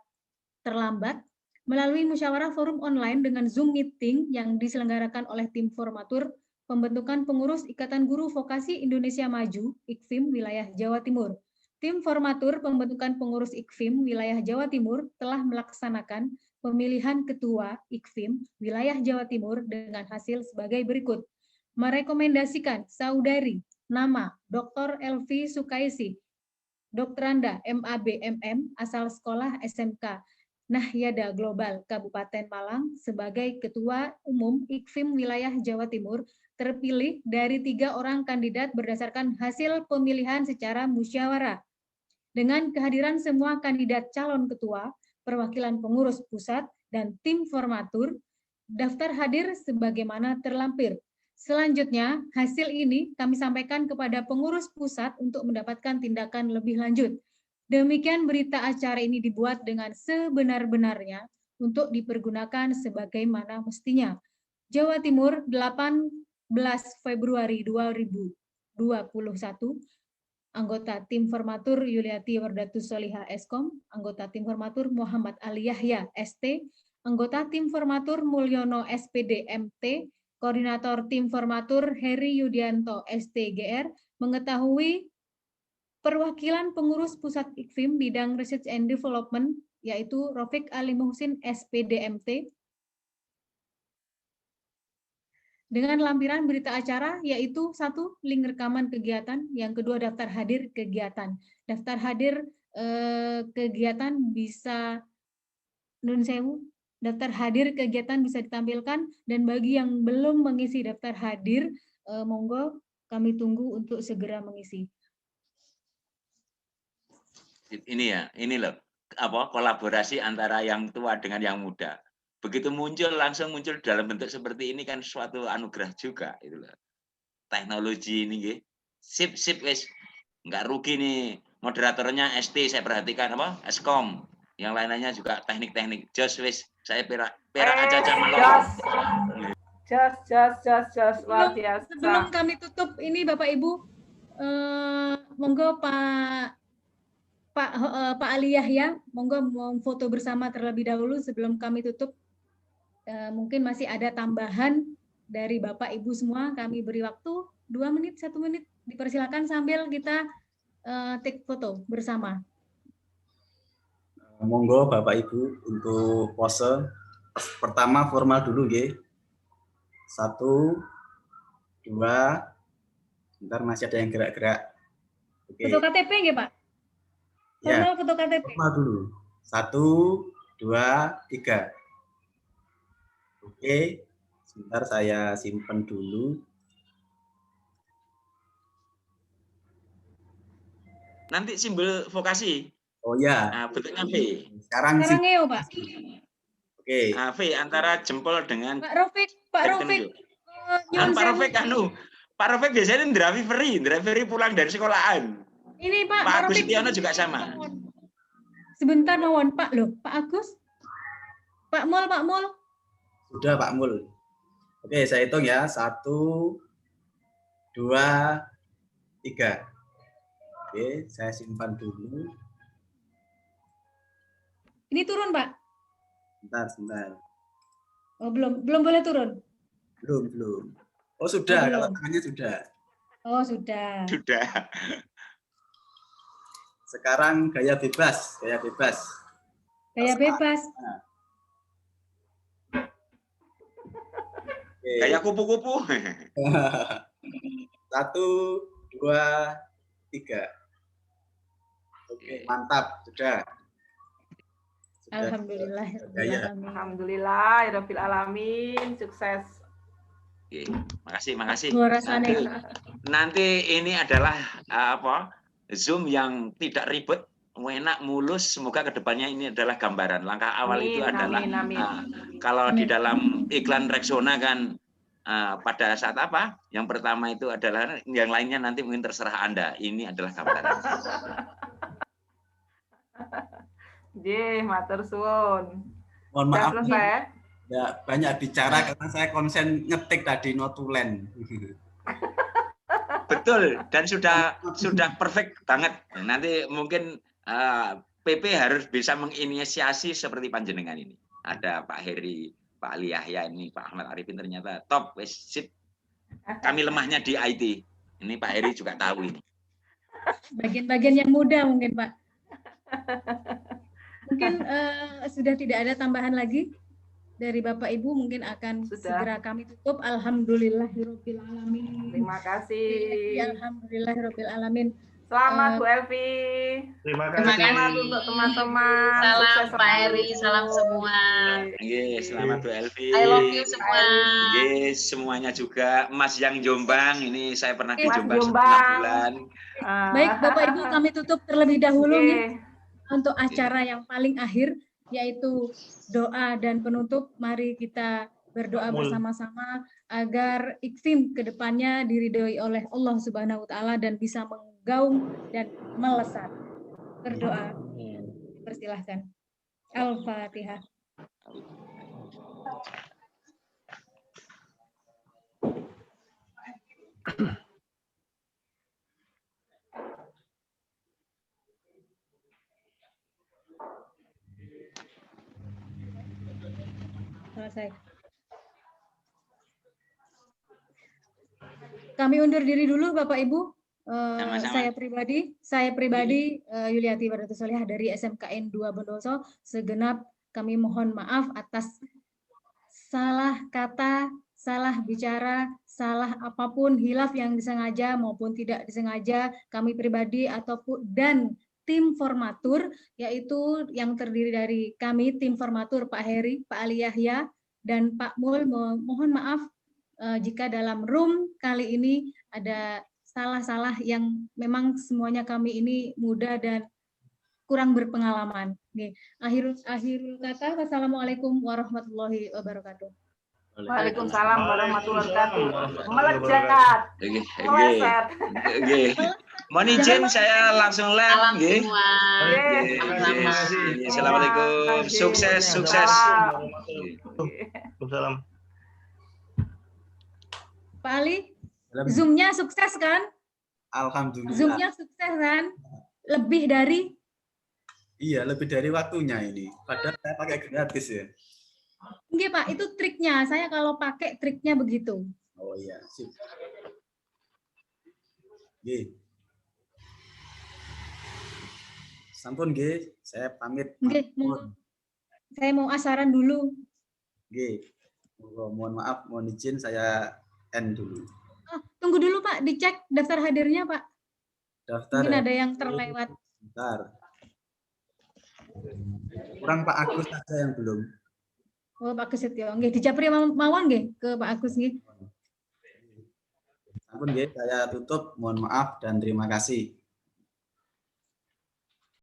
Speaker 1: terlambat. Melalui musyawarah forum online dengan Zoom meeting yang diselenggarakan oleh tim formatur pembentukan pengurus Ikatan Guru Vokasi Indonesia Maju IKFIM wilayah Jawa Timur. Tim formatur pembentukan pengurus IKFIM wilayah Jawa Timur telah melaksanakan pemilihan ketua IKFIM wilayah Jawa Timur dengan hasil sebagai berikut. Merekomendasikan saudari nama Dr. Elvi Sukaisi, Dokteranda MAB MM asal sekolah SMK Nahyada Global Kabupaten Malang sebagai Ketua Umum IKFIM wilayah Jawa Timur terpilih dari 3 orang kandidat berdasarkan hasil pemilihan secara musyawarah. Dengan kehadiran semua kandidat calon ketua, perwakilan pengurus pusat, dan tim formatur, daftar hadir sebagaimana terlampir. Selanjutnya, hasil ini kami sampaikan kepada pengurus pusat untuk mendapatkan tindakan lebih lanjut. Demikian berita acara ini dibuat dengan sebenar-benarnya untuk dipergunakan sebagaimana mestinya. Jawa Timur, 18 Februari 2021, anggota tim formatur Yuliati Wardatus Soliha Eskom, anggota tim formatur Muhammad Ali Yahya ST, anggota tim formatur Mulyono SPD MT, koordinator tim formatur Heri Yudianto STGR, mengetahui perwakilan pengurus pusat IKFIM bidang Research and Development, yaitu Rafiq Ali Muhsin SPDMT, dengan lampiran berita acara, yaitu 1. Link rekaman kegiatan, yang kedua daftar hadir kegiatan. Daftar hadir kegiatan bisa, nun sewu, daftar hadir kegiatan bisa ditampilkan, dan bagi yang belum mengisi daftar hadir, monggo kami tunggu untuk segera mengisi.
Speaker 3: Ini ya, ini loh, kolaborasi antara yang tua dengan yang muda. Begitu muncul, langsung muncul dalam bentuk seperti ini kan suatu anugerah juga, itu loh. Teknologi ini, sip wes, nggak rugi nih. Moderatornya ST saya perhatikan Eskom, yang lainnya juga teknik-teknik. Jos wes, saya perak aja malam.
Speaker 2: Jos, luar biasa.
Speaker 1: Sebelum kami tutup ini Bapak Ibu, monggo Pak Ali Yahya, monggo mau foto bersama terlebih dahulu sebelum kami tutup. Mungkin masih ada tambahan dari Bapak Ibu semua, kami beri waktu 2 menit, 1 menit, dipersilakan sambil kita take foto bersama.
Speaker 10: Monggo Bapak Ibu untuk pose. Pertama formal dulu nggih. 1, 2, sebentar masih ada yang gerak-gerak. Oke.
Speaker 1: Foto KTP nggih Pak? Formal ya, foto KTP.
Speaker 10: Formal dulu. 1, 2, 3. Oke, sebentar saya simpan dulu.
Speaker 3: Nanti simbol vokasi.
Speaker 10: Oh ya.
Speaker 3: Nah, bentuknya V.
Speaker 1: Sekarang neo Pak.
Speaker 10: Oke.
Speaker 3: Nah, V antara jempol dengan
Speaker 1: Pak Rafiq. Pak
Speaker 3: Rafiq biasanya driver pulang dari sekolahan.
Speaker 1: Ini Pak
Speaker 3: Agus Setiono juga sama.
Speaker 1: Sebentar mawon Pak loh, Pak Agus. Pak Mul.
Speaker 10: Sudah Pak Mul. Oke, saya hitung ya. 1, 2, 3. Oke, saya simpan dulu.
Speaker 1: Ini turun Pak?
Speaker 10: Sebentar.
Speaker 1: Oh, belum boleh turun?
Speaker 10: Belum. Oh sudah, kalau tangannya sudah.
Speaker 1: Oh sudah.
Speaker 10: Sekarang gaya bebas.
Speaker 1: Gaya bebas.
Speaker 10: Nah.
Speaker 3: Kayak kupu-kupu.
Speaker 10: 1, 2, 3. Oke, mantap, sudah.
Speaker 2: Alhamdulillah, alamin, sukses.
Speaker 3: Oke, makasih. Nanti ini adalah Zoom yang tidak ribet, enak, mulus. Semoga kedepannya ini adalah gambaran. Langkah awal itu adalah kalau di dalam iklan Rexona kan pada saat apa? Yang pertama itu adalah, yang lainnya nanti mungkin terserah Anda. Ini adalah gambaran.
Speaker 2: Matur suwun.
Speaker 10: Mohon maaf. Ya, banyak bicara karena saya konsen ngetik tadi notulen.
Speaker 3: Betul, dan sudah perfect banget. Nanti mungkin PP harus bisa menginisiasi seperti panjenengan ini. Ada Pak Heri, Pak Ali Yahya ini, Pak Ahmad Arifin ternyata top, sip. Kami lemahnya di IT. Ini Pak Heri juga tahu ini.
Speaker 1: Bagian-bagian yang muda mungkin Pak. Mungkin sudah tidak ada tambahan lagi dari Bapak Ibu, mungkin akan segera kami tutup. Alhamdulillahirabbil alamin.
Speaker 2: Terima kasih.
Speaker 1: Alhamdulillahirabbil alamin.
Speaker 2: Selamat Bu Elvi.
Speaker 8: Terima kasih.
Speaker 2: Selamat untuk teman-teman.
Speaker 4: Salam Pak Heri, salam semua.
Speaker 3: Selamat Bu Elvi.
Speaker 4: I love you semua.
Speaker 3: Semuanya juga. Mas yang Jombang, ini saya pernah di Jombang 9 bulan.
Speaker 1: Baik Bapak Ibu, kami tutup terlebih dahulu nih untuk acara yang paling akhir, yaitu doa dan penutup. Mari kita berdoa bersama-sama. agar IKFIM ke depannya diridhoi oleh Allah Subhanahu wa taala dan bisa menggaung dan melesat. Berdoa. Persilahkan. Al-Fatihah. Selesai. Kami undur diri dulu Bapak Ibu. Saya pribadi Yuliati Wardatu Solihah dari SMKN 2 Bondowoso, segenap kami mohon maaf atas salah kata, salah bicara, salah apapun, hilaf yang disengaja maupun tidak disengaja, kami pribadi ataupun dan tim formatur, yaitu yang terdiri dari kami tim formatur Pak Heri, Pak Ali Yahya, dan Pak Mul. Mohon maaf jika dalam room kali ini ada salah-salah yang memang semuanya kami ini muda dan kurang berpengalaman. Akhirul kata, wassalamualaikum warahmatullahi wabarakatuh.
Speaker 2: Waalaikumsalam warahmatullahi wabarakatuh. Melekat. Meleset.
Speaker 3: Mohon izin saya langsung live. Assalamualaikum. Sukses.
Speaker 8: Waalaikumsalam.
Speaker 1: Pak Ali, Zoom-nya sukses kan?
Speaker 10: Alhamdulillah.
Speaker 1: Zoom-nya sukses kan? Lebih dari?
Speaker 10: Iya, lebih dari waktunya ini. Padahal saya pakai gratis ya.
Speaker 1: Enggak Pak, itu triknya. Saya kalau pakai triknya begitu.
Speaker 10: Oh iya, sip. Nggih. Sampun nggih, saya pamit.
Speaker 1: Nggih, saya mau asaran dulu.
Speaker 10: Nggih. Mohon maaf, mohon izin saya end dulu.
Speaker 1: Oh, tunggu dulu Pak, dicek daftar hadirnya Pak.
Speaker 10: Daftar.
Speaker 1: Mungkin ada yang terlewat.
Speaker 10: Bentar. Kurang Pak Agus saja yang belum.
Speaker 1: Oh, Pak Agus Setio. Nggih, dijapri mawon nggih ke Pak Agus nggih.
Speaker 10: Sampun nggih, saya tutup. Mohon maaf dan terima kasih.